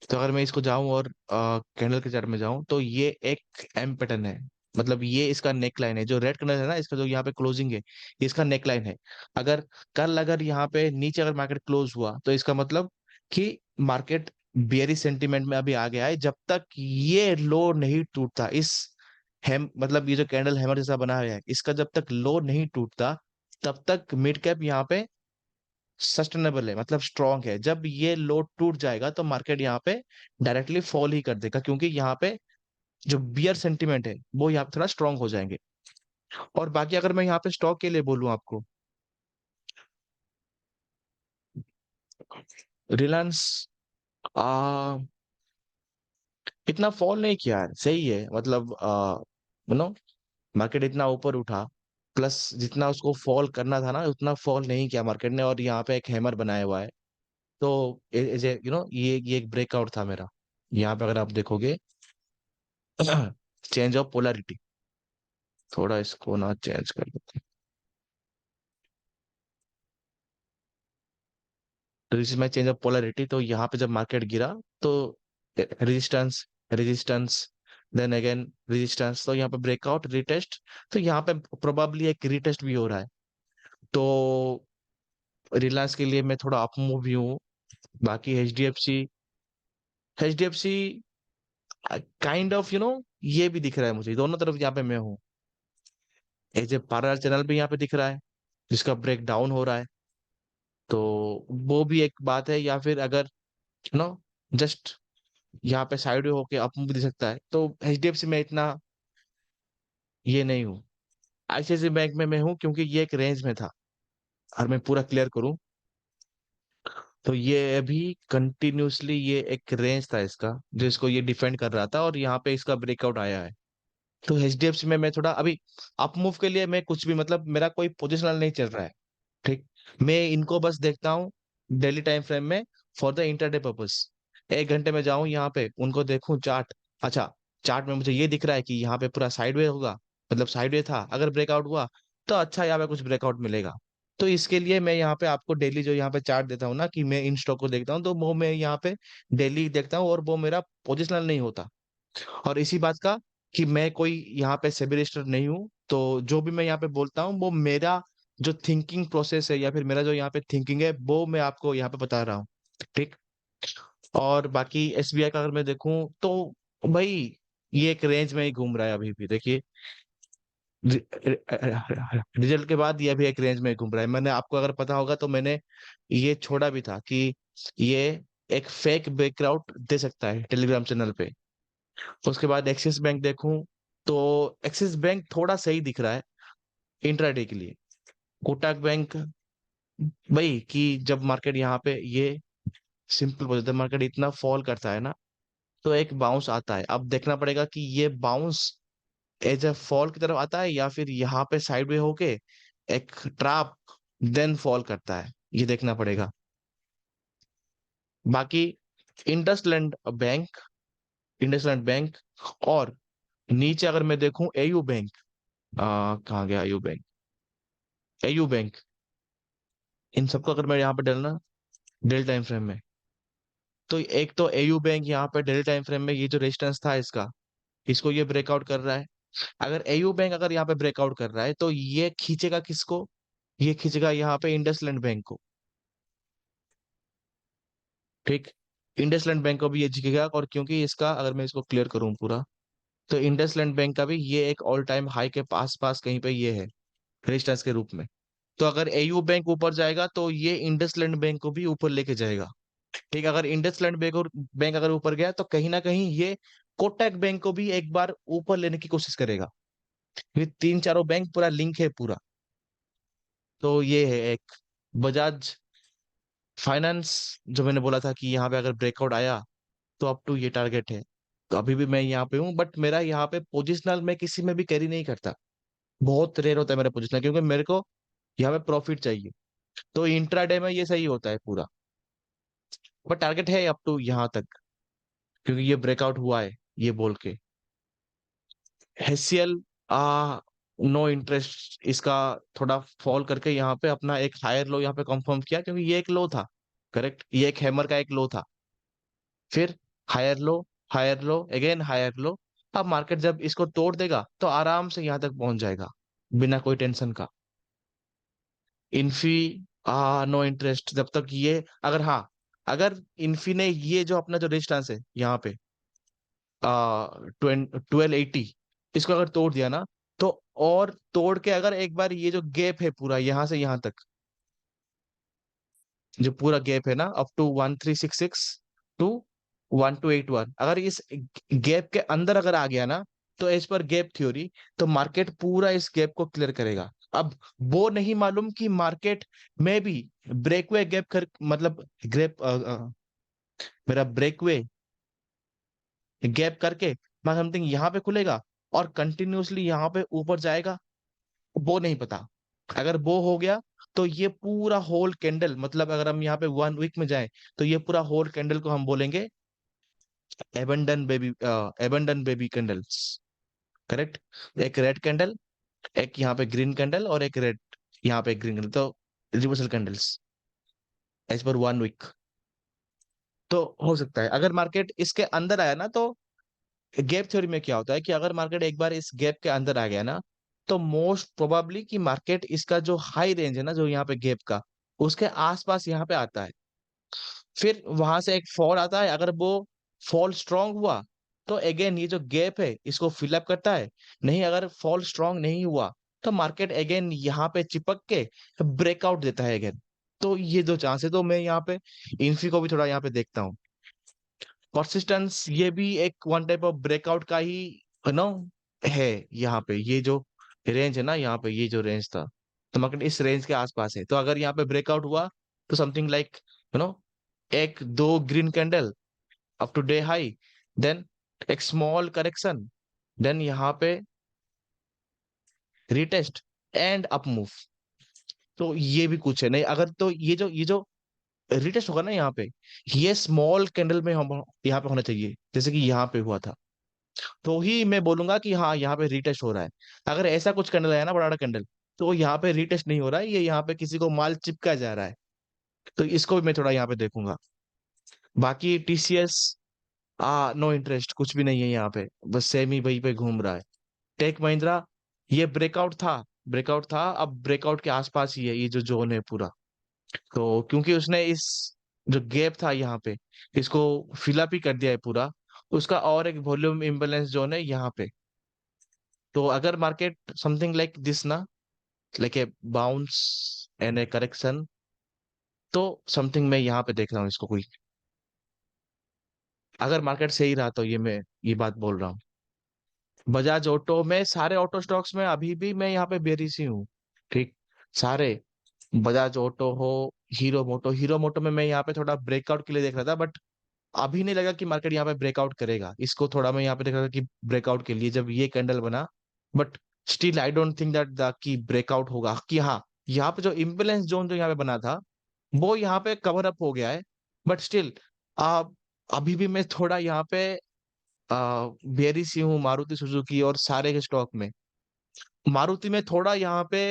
तो अगर मैं इसको जाऊं और कैंडल के चार्ट में जाऊं, तो ये एक एम पैटर्न है, मतलब ये इसका नेक लाइन है, जो रेड कलर है ना, इसका जो यहाँ पे क्लोजिंग है, ये इसका नेक लाइन है। अगर कल अगर यहाँ पे नीचे अगर मार्केट क्लोज हुआ, तो इसका मतलब कि मार्केट बियरिश सेंटीमेंट में अभी आ गया है। जब तक ये लो नहीं टूटता, इस हैम मतलब ये जो कैंडल हैमर जैसा बना हुआ है, इसका जब तक लो नहीं टूटता, तब तक मिड कैप यहाँ पे सस्टेनेबल है, मतलब स्ट्रांग है। जब ये लोड टूट जाएगा, तो मार्केट यहाँ पे डायरेक्टली फॉल ही कर देगा, क्योंकि यहाँ पे जो बियर सेंटीमेंट है वो यहाँ पे थोड़ा स्ट्रांग हो जाएंगे। और बाकी अगर मैं यहाँ पे स्टॉक के लिए बोलूँ आपको, रिलायंस आ इतना फॉल नहीं किया है, सही है, मतलब यू नो मार्केट इतना ऊपर उठा, प्लस जितना उसको फॉल करना था ना, उतना फॉल नहीं किया मार्केट ने, और यहाँ पे एक हैमर बनाया हुआ है। तो ये एक ब्रेकआउट था मेरा। यहाँ पे अगर आप देखोगे चेंज ऑफ पोलैरिटी, थोड़ा इसको ना चेंज कर देते हैं। तो this is my change of polarity. तो यहाँ पे जब मार्केट गिरा, तो resistance, resistance, then again resistance, तो यहाँ पे ब्रेकआउट, रिटेस्ट। तो यहाँ पे प्रोबेबली एक रिटेस्ट भी हो रहा है। तो रिलायंस के लिए मैं थोड़ा अप मूव भी हूँ। बाकी H D F C kind of ये भी दिख रहा है मुझे, दोनों तरफ यहाँ पे मैं हूँ। एज ए पैरेलल चैनल भी यहाँ पे दिख रहा है, जिसका ब्रेक डाउन हो रहा है। तो वो भी एक बात है। या फिर अगर नो जस्ट यहाँ पे साइड होके अप भी दे सकता है। तो एचडीएफसी में इतना ये नहीं हूँ। आईसीआईसी बैंक में मैं हूँ, क्योंकि ये एक रेंज में था। और मैं पूरा क्लियर करूँ, तो ये अभी कंटिन्यूसली ये एक रेंज था इसका, जिसको ये डिफेंड कर रहा था, और यहाँ पे इसका ब्रेकआउट आया है। तो एचडीएफसी में मैं थोड़ा अभी अप मूव के लिए मैं कुछ भी, मतलब मेरा कोई पोजिशनल नहीं चल रहा है, ठीक। मैं इनको बस देखता हूँ डेली टाइम फ्रेम में, फॉर द इंटरडे पर्पस। 1 घंटे में जाऊं यहाँ पे, उनको देखूं चार्ट। अच्छा, चार्ट में मुझे ये दिख रहा है कि यहाँ पे पूरा साइडवे होगा, मतलब साइडवे था, अगर ब्रेकआउट हुआ तो अच्छा यहाँ पे कुछ ब्रेकआउट मिलेगा। तो इसके लिए मैं यहाँ पे आपको डेली जो यहाँ पे चार्ट देता हूँ ना, कि मैं इन स्टॉक को देखता हूँ, तो वो मैं यहाँ पे डेली देखता हूँ, और वो मेरा पोजिशनल नहीं होता। और इसी बात का कि मैं कोई यहाँ पे सेबी रजिस्टर नहीं हूँ, तो जो भी मैं यहाँ पे बोलता हूँ वो मेरा जो थिंकिंग प्रोसेस है, या फिर मेरा जो यहाँ पे थिंकिंग है, वो मैं आपको यहाँ पे बता रहा हूँ। ठीक। और बाकी एसबीआई का अगर मैं देखूं तो भाई ये एक रेंज में ही घूम रहा है अभी भी, देखिए। रिजल्ट के बाद ये भी एक रेंज में घूम रहा है। मैंने आपको अगर पता होगा तो मैंने ये छोड़ा भी था कि ये एक फेक ब्रेकआउट दे सकता है टेलीग्राम चैनल पे। उसके बाद एक्सिस बैंक देखूं तो एक्सिस बैंक थोड़ा सही दिख रहा है इंट्राडे के लिए। कोटक बैंक, भाई कि जब मार्केट यहाँ पे ये सिंपल बोल, जब मार्केट इतना फॉल करता है ना, तो एक बाउंस आता है। अब देखना पड़ेगा कि ये बाउंस एज ए फॉल की तरफ आता है, या फिर यहाँ पे साइड वे होके एक ट्रैप देन फॉल करता है, ये देखना पड़ेगा। बाकी इंडसलैंड बैंक, इंडसलैंड बैंक, और नीचे अगर मैं देखूं एयू बैंक, कहाँ गया एयू बैंक, एयू बैंक, इन सबको अगर मैं यहाँ पे डालना डेली टाइम फ्रेम में, तो एक तो एयू बैंक यहाँ पे डेली टाइम फ्रेम में ये जो रेजिस्टेंस था इसका, इसको ये ब्रेकआउट कर रहा है। अगर एयू बैंक अगर यहाँ पे ब्रेकआउट कर रहा है तो ये खींचेगा किसको, ये खींचेगा यहाँ पे इंडसलैंड बैंक को। ठीक। इंडसलैंड बैंक को भी ये झुकेगा, और क्योंकि इसका अगर मैं इसको क्लियर करूं पूरा, तो इंडसलैंड बैंक का भी ये एक ऑल टाइम हाई के पास पास कहीं पे ये है रेजिस्टेंस के रूप में। तो अगर एयू बैंक ऊपर जाएगा तो ये इंडसलैंड बैंक को भी ऊपर लेके जाएगा। ठीक। अगर इंडसलैंड बैंक और बैंक अगर ऊपर गया तो कहीं ना कहीं ये कोटक बैंक को भी एक बार ऊपर लेने की कोशिश करेगा। ये तीन चारों बैंक पूरा लिंक है पूरा। तो ये है एक बजाज फाइनेंस, जो मैंने बोला था कि यहाँ पे अगर ब्रेकआउट आया तो अप टू ये टारगेट है। तो अभी भी मैं यहाँ पे हूँ, बट मेरा यहाँ पे पोजिशनल मैं किसी में भी कैरी नहीं करता। बहुत रेयर होता है मेरा पोजिशनल, क्योंकि मेरे को यहाँ पे प्रॉफिट चाहिए। तो इंट्राडे में ये सही होता है पूरा, बट टारगेट है अप टू यहाँ तक, क्योंकि ये ब्रेकआउट हुआ है ये बोल के। HCL, आ नो इंटरेस्ट, इसका थोड़ा फॉल करके यहाँ पे अपना एक हायर लो यहाँ पे कंफर्म किया, क्योंकि ये एक लो था। करेक्ट, ये एक हैमर का एक लो था। फिर higher low, higher low, again higher low. अब मार्केट जब इसको तोड़ देगा तो आराम से यहाँ तक पहुंच जाएगा बिना कोई टेंशन का। इन्फी, नो इंटरेस्ट जब तक ये, अगर हाँ, अगर इन्फी ने ये जो अपना जो रेजिस्टेंस है यहाँ पे 1280, इसको अगर तोड़ दिया ना, तो और तोड़ के अगर एक बार ये जो गैप है पूरा यहाँ से यहाँ तक, जो पूरा गैप है ना अप टू 1366 टू 1281, अगर इस गैप के अंदर अगर आ गया ना, तो एज पर गैप थ्योरी तो मार्केट पूरा इस गैप को क्लियर करेगा। अब वो नहीं मालूम कि मार्केट में भी ब्रेकवे गैप कर, मतलब ग्रेप मेरा ब्रेकवे गैप करके मैं समथिंग यहाँ पे खुलेगा और कंटिन्यूअसली यहाँ पे ऊपर जाएगा, वो नहीं पता। अगर वो हो गया तो ये पूरा होल कैंडल, मतलब अगर हम यहाँ पे 1 वीक में जाएं, तो ये पूरा होल कैंडल को हम बोलेंगे एबंडन बेबी कैंडल्स। करेक्ट। एक रेड कैंडल, एक यहाँ पे ग्रीन कैंडल, और एक रेड यहाँ पे ग्रीन कैंडल, तो reversal candles as per 1 week. तो हो सकता है अगर मार्केट इसके अंदर आया ना, तो गैप थ्योरी में क्या होता है कि अगर मार्केट एक बार इस गैप के अंदर आ गया ना, तो मोस्ट प्रोबेबली कि मार्केट इसका जो हाई रेंज है ना, जो यहाँ पे गैप का, उसके आसपास यहाँ पे आता है। फिर वहां से एक फॉल आता है, अगर वो फॉल स्ट्रांग हुआ तो अगेन ये जो गैप है इसको फिलअप करता है। नहीं, अगर फॉल स्ट्रांग नहीं हुआ तो मार्केट अगेन यहाँ पे चिपक के ब्रेकआउट देता है अगेन। तो ये दो चांस है, तो मैं यहाँ पे इन्फी को भी थोड़ा यहाँ पे देखता हूँ। परसिस्टेंस ये भी एक वन टाइप ऑफ ब्रेकआउट का ही नो है। यहाँ पे ये जो रेंज है ना, यहाँ पे ये जो रेंज था, तो मार्केट इस रेंज के आसपास है। तो अगर यहाँ पे ब्रेकआउट हुआ तो समथिंग लाइक यू नो एक दो green candle up to day high, then एक स्मॉल करेक्शन, देन यहाँ पे रिटेस्ट एंड अप मूव। तो ये भी कुछ है नहीं, अगर तो ये जो रिटेस्ट होगा ना यहाँ पे, ये स्मॉल कैंडल में हम यहाँ पे होना चाहिए, जैसे कि यहाँ पे हुआ था। तो ही मैं बोलूंगा कि हाँ यहाँ पे रिटेस्ट हो रहा है। अगर ऐसा कुछ कैंडल आया ना, बड़ा बड़ा कैंडल, तो यहाँ पे रीटेस्ट नहीं हो रहा है, ये यहाँ पे किसी को माल चिपका जा रहा है। तो इसको भी मैं थोड़ा यहाँ पे देखूंगा। बाकी टीसीएस, नो इंटरेस्ट, कुछ भी नहीं है यहाँ पे, बस सेम ही वहीं पे घूम रहा है। टेक महिंद्रा, ये ब्रेकआउट था, ब्रेकआउट था, अब ब्रेकआउट के आसपास ही है ये जो जोन है पूरा। तो क्योंकि उसने इस जो गैप था यहाँ पे, इसको फिलअप ही कर दिया है पूरा, उसका और एक वॉल्यूम इम्बैलेंस जोन है यहाँ पे। तो अगर मार्केट समथिंग लाइक दिस ना, like a bounce and A correction, तो समथिंग मैं यहाँ पे देख रहा हूँ इसको कोई, अगर मार्केट सही रहा तो ये मैं ये बात बोल रहा हूँ। बजाज ऑटो में, सारे ऑटो स्टॉक्स में अभी भी मैं यहाँ पे बेरिश ही हूँ। ठीक, सारे, बजाज ऑटो हो, हीरो मोटो में मैं यहाँ पे थोड़ा ब्रेकआउट के लिए देख रहा था, बट अभी नहीं लगा कि मार्केट यहाँ पे ब्रेकआउट करेगा, इसको थोड़ा मैं यहाँ पे देख रहा था कि ब्रेकआउट के लिए जब ये कैंडल बना, but still I don't think that the key breakout होगा। कि हाँ, यहाँ पे जो इम्बैलेंस जोन जो यहाँ पे बना था, वो यहाँ पे कवर अप हो गया है, बट स्टिल अभी भी मैं थोड़ा यहाँ पे बेरिश ही हूँ मारुति सुजुकी और सारे के स्टॉक में। मारुति में थोड़ा यहाँ पे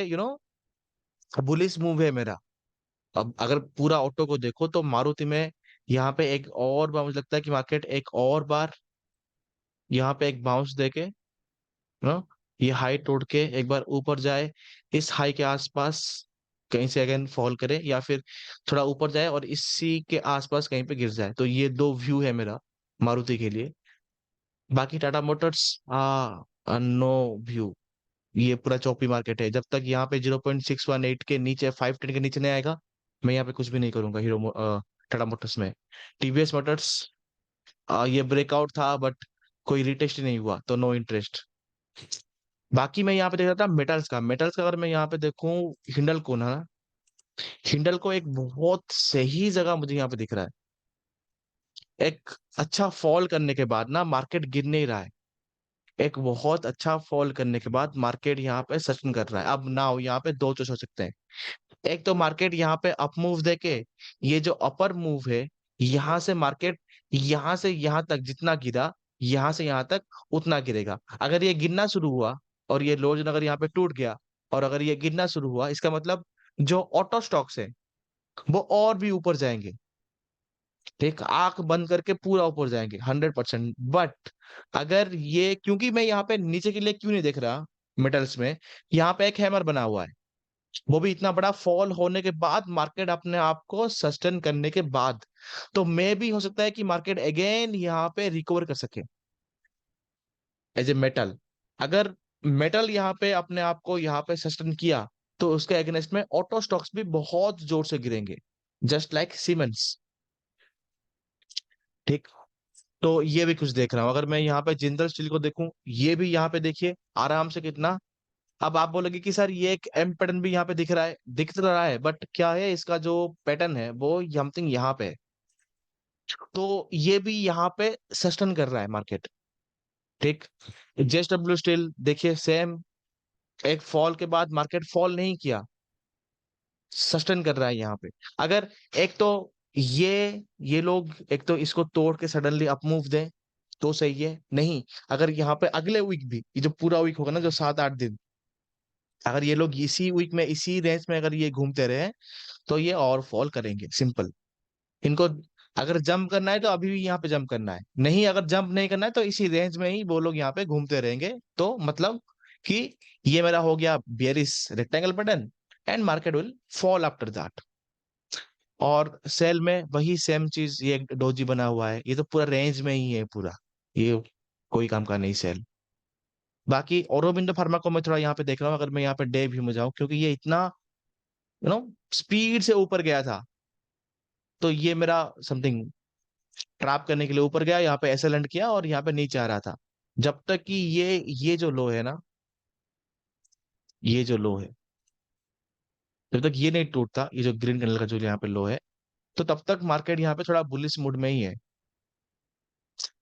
बुलिश मूव है मेरा। अब अगर पूरा ऑटो को देखो तो मारुति में यहाँ पे एक और बार मुझे लगता है कि मार्केट एक और बार यहाँ पे एक बाउंस देके ना, ये हाई तोड़ के एक बार ऊपर जाए, इस हाई के आसपास कहीं से अगेन फॉल करे, या फिर थोड़ा ऊपर जाए और इसी के आसपास कहीं पे गिर जाए। तो ये दो व्यू है मेरा मारुति के लिए। बाकी टाटा मोटर्स, नो व्यू, ये पूरा चौपी मार्केट है। जब तक यहाँ पे 0.618 के नीचे, 510 के नीचे नहीं आएगा, मैं यहाँ पे कुछ भी नहीं करूंगा टाटा मोटर्स में। टीवीएस मोटर्स, ये ब्रेकआउट था बट कोई रिटेस्ट ही नहीं हुआ, तो नो इंटरेस्ट। बाकी मैं यहाँ पे देख रहा था मेटल्स का, मेटल्स का अगर मैं यहाँ पे देखूं, हिंडल है ना, हिंडल को एक बहुत सही जगह मुझे यहाँ पे दिख रहा है। एक अच्छा फॉल करने के बाद ना मार्केट गिर नहीं रहा है, एक बहुत अच्छा फॉल करने के बाद मार्केट यहाँ पे सस्टेन कर रहा है। अब ना यहाँ पे दो चीज हो सकते हैं, एक तो मार्केट यहाँ पे अप मूव देके, ये जो अपर मूव है, यहाँ से मार्केट यहाँ से यहाँ तक जितना गिरा, यहाँ से यहाँ तक उतना गिरेगा। अगर ये गिरना शुरू हुआ और ये लो जोन अगर यहाँ पे टूट गया, और अगर ये गिरना शुरू हुआ, इसका मतलब जो ऑटो स्टॉक्स है वो और भी ऊपर जाएंगे। ठीक, आंख बंद करके पूरा ऊपर जाएंगे 100%। बट अगर ये, क्योंकि मैं यहाँ पे नीचे के लिए क्यों नहीं देख रहा मेटल्स में, यहाँ पे एक हैमर बना हुआ है, वो भी इतना बड़ा फॉल होने के बाद, मार्केट अपने आप को सस्टेन करने के बाद, तो मे भी हो सकता है कि मार्केट अगेन यहाँ पे रिकवर कर सके एज ए मेटल। अगर मेटल यहाँ पे अपने आप को यहाँ पे सस्टेन किया, तो उसके अगेंस्ट में ऑटो स्टॉक्स भी बहुत जोर से गिरेंगे, जस्ट लाइक सीमेंस। ठीक, तो ये भी कुछ देख रहा हूँ। अगर मैं यहाँ पे जिंदल स्टील को देखूं, ये भी यहाँ पे देखिए आराम से कितना। अब आप बोलोगे कि सर ये एक एम पैटर्न भी यहाँ पे दिख रहा है, दिख तो रहा है, बट क्या है इसका जो पैटर्न है वो समथिंग यहाँ पे है। तो ये भी यहाँ पे सस्टेन कर रहा है मार्केट। ठीक, जेएसडब्ल्यू स्टील देखिए सेम, एक फॉल के बाद मार्केट फॉल नहीं किया, सस्टेन कर रहा है यहाँ पे। अगर एक तो ये लोग एक तो इसको तोड़ के सडनली अप मूव दें तो सही है, नहीं अगर यहाँ पे अगले वीक भी, ये जो पूरा वीक होगा ना जो 7-8 दिन, अगर ये लोग इसी वीक में इसी रेंज में अगर ये घूमते रहे, तो ये और फॉल करेंगे, सिंपल। इनको अगर जंप करना है तो अभी भी यहाँ पे जंप करना है, नहीं अगर जंप नहीं करना है तो इसी रेंज में ही वो लोग यहाँ पे घूमते रहेंगे। तो मतलब कि ये मेरा हो गया bearish rectangle pattern, and market will fall after that. और सेल में वही सेम चीज, ये डोजी बना हुआ है, ये तो पूरा रेंज में ही है पूरा, ये कोई काम का नहीं सेल। बाकी औरोबिंदो फार्मा को मैं थोड़ा यहाँ पे देख रहा हूँ, अगर मैं यहाँ पे डे व्यू में जाऊँ, क्योंकि ये इतना स्पीड से ऊपर गया था, तो ये मेरा समथिंग ट्रैप करने के लिए ऊपर गया, यहाँ पे ऐसे लैंड किया और यहाँ पे नीचे आ रहा था। जब तक कि ये जो लो है ना, ये जो लो है, जब तक ये नहीं टूटता, ये जो ग्रीन कलर का जो यहाँ पे लो है, तो तब तक मार्केट यहाँ पे थोड़ा बुलिश मूड में ही है।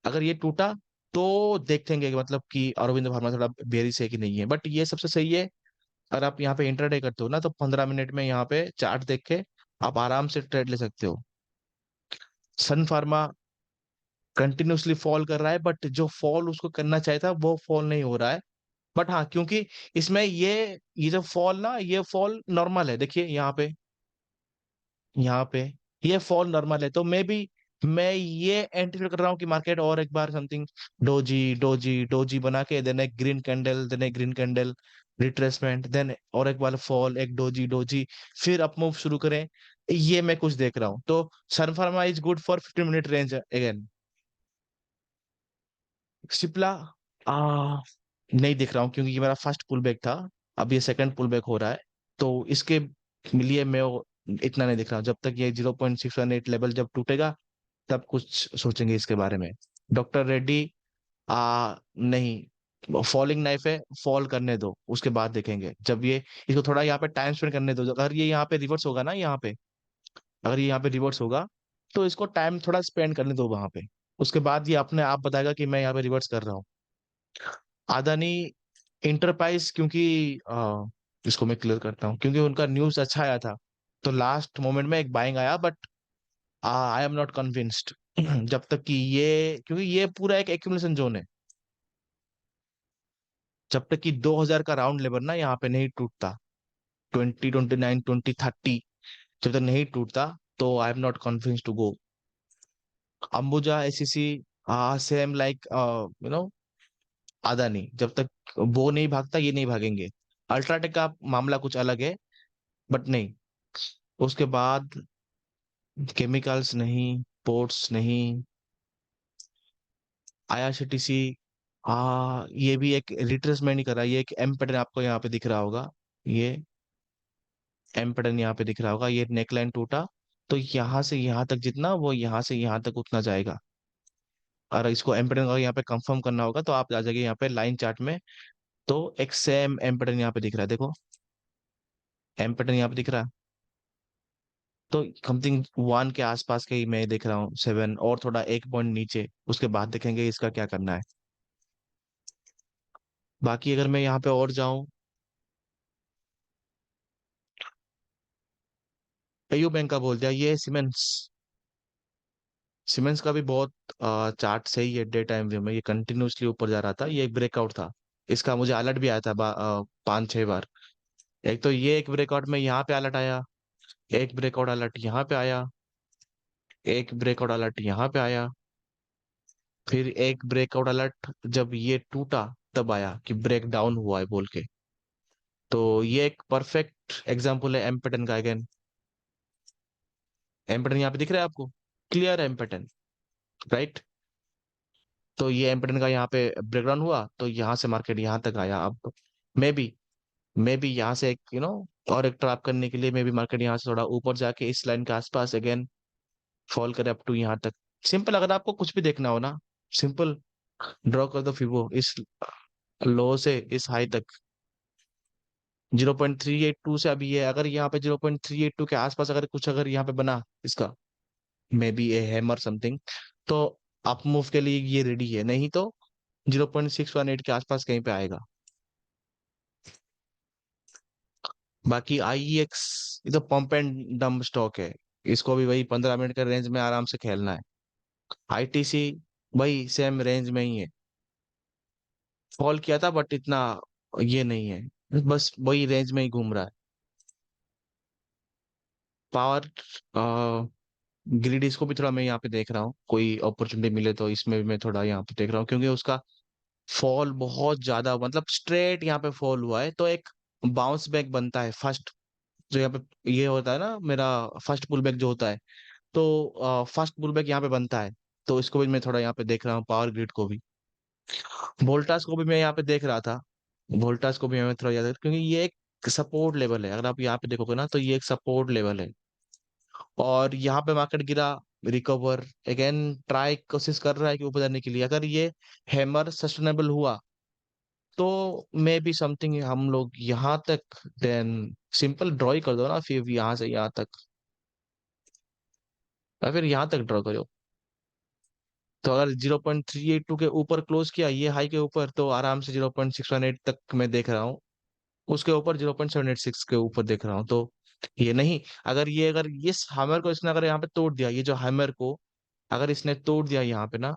अगर ये टूटा तो देखेंगे कि मतलब कि अरविंद फार्मा थोड़ा बेरिश है कि नहीं है, बट ये सबसे सही है। अगर आप यहाँ पे इंटरडे करते हो ना, तो 15 मिनट में यहाँ पे चार्ट देख के आप आराम से ट्रेड ले सकते हो। सन फार्मा कंटिन्यूसली फॉल कर रहा है, बट जो फॉल उसको करना चाहिए था वो फॉल नहीं हो रहा है। बट हाँ, क्योंकि इसमें ये जो फॉल ना, ये फॉल नॉर्मल है, देखिए यहाँ पे ये फॉल नॉर्मल है, तो मैं ये एंटिसिपेट कर रहा हूँ कि मार्केट और एक बार समथिंग डोजी डोजी डोजी बना के, देन एक ग्रीन कैंडल, देन एक ग्रीन कैंडल रिट्रेसमेंट, देन और एक बार फॉल, एक डोजी डोजी, फिर अप मूव शुरू करें। ये मैं कुछ देख रहा हूँ, तो Sun Pharma is good for 15 minute range again. Cipla आ नहीं दिख रहा हूँ, क्योंकि ये मेरा फर्स्ट पुल बैक था, अब ये सेकंड पुल बैक हो रहा है, तो इसके लिए इतना नहीं दिख रहा, जब तक ये 0.618 लेवल जब टूटेगा तब कुछ सोचेंगे इसके बारे में। डॉक्टर रेड्डी नहीं, फॉलिंग नाइफ है, फॉल करने दो, उसके बाद देखेंगे, जब ये इसको थोड़ा यहाँ पे टाइम स्पेंड करने दो, अगर ये यहाँ पे रिवर्स होगा ना, यहाँ पे अगर ये यहाँ पे रिवर्स होगा, तो इसको टाइम थोड़ा स्पेंड करने दो वहां पे, उसके बाद ये अपने आप बताएगा कि मैं यहाँ पे रिवर्स कर रहा हूँ। अदानी इंटरप्राइज, क्योंकि इसको मैं क्लियर करता हूँ, क्योंकि उनका न्यूज अच्छा आया था, तो लास्ट मोमेंट में एक बाइंग आया, but I am not convinced. जब तक कि क्योंकि ये पूरा एक एक्यूमुलेशन जोन है, जब तक कि 2000 का राउंड लेवल ना यहाँ पे नहीं टूटता, 2029 2030, जब तक नहीं टूटता, तो I am not convinced to go. Ambuja ACC same like you know Adani, जब तक वो नहीं भागता ये नहीं भागेंगे। अल्ट्राटेक का मामला कुछ अलग है, बट नहीं, उसके बाद केमिकल्स नहीं, पोर्ट्स नहीं, आईआरसीटीसी, ये भी एक रिट्रेसमेंट ही कर रहा है, ये एक एम पैटर्न आपको यहाँ पे दिख रहा होगा, ये एम पैटर्न यहाँ पे दिख रहा होगा, ये नेकलाइन टूटा, तो यहाँ से यहाँ तक जितना वो यहाँ से यहाँ तक उतना जाएगा। और इसको एम पैटर्न का यहाँ पे कंफर्म करना होगा, तो आप आ जाइए यहाँ पे लाइन चार्ट में, तो एक सेम एम पैटर्न यहाँ पे दिख रहा है, देखो एम पैटर्न यहाँ पे दिख रहा है, तो समथिंग 1 के आसपास के ही मैं देख रहा हूँ, 7 और थोड़ा एक पॉइंट नीचे, उसके बाद देखेंगे इसका क्या करना है। बाकी अगर मैं यहाँ पे और जाऊं, यूबैंक बैंक का बोल दिया, ये सीमेंस, सीमेंस का भी बहुत चार्ट सही है, डे टाइम व्यू में ये कंटिन्यूअसली ऊपर जा रहा था, ये एक ब्रेकआउट था, इसका मुझे अलर्ट भी आया था 5-6 बार। एक तो ये एक ब्रेकआउट में यहाँ पे अलर्ट आया, एक ब्रेकआउट अलर्ट यहाँ पे आया, एक ब्रेकआउट अलर्ट यहाँ पे आया, फिर एक ब्रेकआउट अलर्ट जब ये टूटा तब आया कि ब्रेक डाउन हुआ है बोल के। तो ये एक परफेक्ट एग्जांपल है एम पैटर्न का अगेन, एम पैटर्न यहाँ पे दिख रहा है आपको, क्लियर एम पैटर्न, राइट। तो ये एम पैटर्न का यहाँ पे ब्रेकडाउन हुआ, तो यहाँ से मार्केट यहाँ तक आया, अब मे बी यहाँ से एक और एक ट्रैप करने के लिए मे बी मार्केट यहाँ से थोड़ा ऊपर जाके इस लाइन के आसपास अगेन फॉल करे अप टू यहाँ तक। सिंपल, अगर आपको कुछ भी देखना हो ना, सिंपल ड्रॉ कर दो फिबो, इस लो से इस हाई तक 0.382 से, अभी ये अगर यहाँ पे 0.382 के आसपास अगर कुछ अगर यहाँ पे बना इसका, may be A hammer something, तो अप मूव के लिए ये रेडी है, नहीं तो 0.618 के आसपास कहीं पे आएगा। बाकी आईईएक्स, ये तो पंप एंड डंप स्टॉक है, इसको भी वही 15 मिनट के रेंज में आराम से खेलना है। आईटीसी वही सेम रेंज में ही है, फॉल किया था बट इतना ये नहीं है, बस वही रेंज में ही घूम रहा है। पावर ग्रिड, इसको भी थोड़ा मैं यहाँ पे देख रहा हूँ, कोई अपॉर्चुनिटी मिले तो इसमें भी मैं थोड़ा यहाँ पे देख रहा हूँ, क्योंकि उसका फॉल बहुत ज्यादा, मतलब स्ट्रेट यहाँ पे फॉल हुआ है, तो एक बाउंस बैक बनता है फर्स्ट, जो यहाँ पे ये होता है ना मेरा फर्स्ट पुल बैक जो होता है, तो फर्स्ट पुल बैक यहाँ पे बनता है, तो इसको भी मैं थोड़ा यहाँ पे देख रहा हूँ, पावर ग्रिड को भी। वोल्टास को भी मैं यहाँ पे देख रहा था, वोल्टास को भी मैं थोड़ा याद, क्योंकि ये एक सपोर्ट लेवल है, अगर आप यहाँ पे देखोगे ना, तो ये एक सपोर्ट लेवल है, और यहाँ पे मार्केट गिरा, रिकवर अगेन, ट्राई कोशिश कर रहा है कि ऊपर जाने के लिए, अगर ये हैमर सस्टेनेबल हुआ, तो मे बी समथिंग हम लोग यहाँ तक, देन सिंपल ड्रॉ ही कर दो ना, फिर यहाँ से यहाँ तक, या फिर यहाँ तक ड्रॉ करो, तो अगर 0.382 के ऊपर क्लोज किया ये हाई के ऊपर, तो आराम से 0.618 तक मैं देख रहा हूँ, उसके ऊपर 0.786 के ऊपर देख रहा हूँ, तो ये नहीं, अगर ये हैमर को इसने अगर यहाँ पे तोड़ दिया, ये जो हैमर को अगर इसने तोड़ दिया यहाँ पे ना,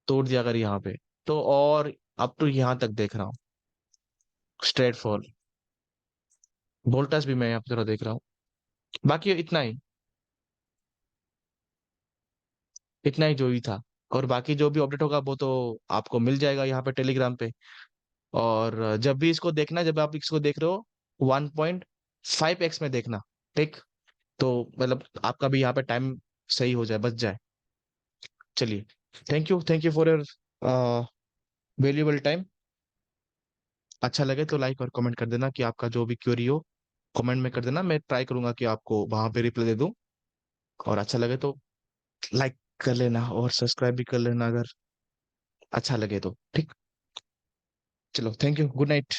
तोड़ दिया अगर यहाँ पे, तो और अप टू यहाँ तक देख रहा हूँ, स्ट्रेट फॉल, वोल्टास भी मैं यहाँ पे थोड़ा देख रहा हूँ। बाकी इतना ही, इतना ही जो ही था। और बाकी जो भी अपडेट होगा वो तो आपको मिल जाएगा यहाँ पे टेलीग्राम पे। और जब भी इसको देखना, जब आप इसको देख रहे हो 1.5x में देखना, ठीक? तो मतलब आपका भी यहाँ पे टाइम सही हो जाए, बच जाए। चलिए, thank you for your valuable time. अच्छा लगे तो लाइक और कमेंट कर देना कि आपका जो भी क्वेरी हो, कमेंट में कर देना, मैं ट्राई करूंगा कि आपको वहां पे रिप्लाई दे दूं। और अच्छा लगे तो लाइक कर लेना और सब्सक्राइब भी कर लेना अगर अच्छा लगे तो, ठीक? चलो, थैंक यू, गुड नाइट।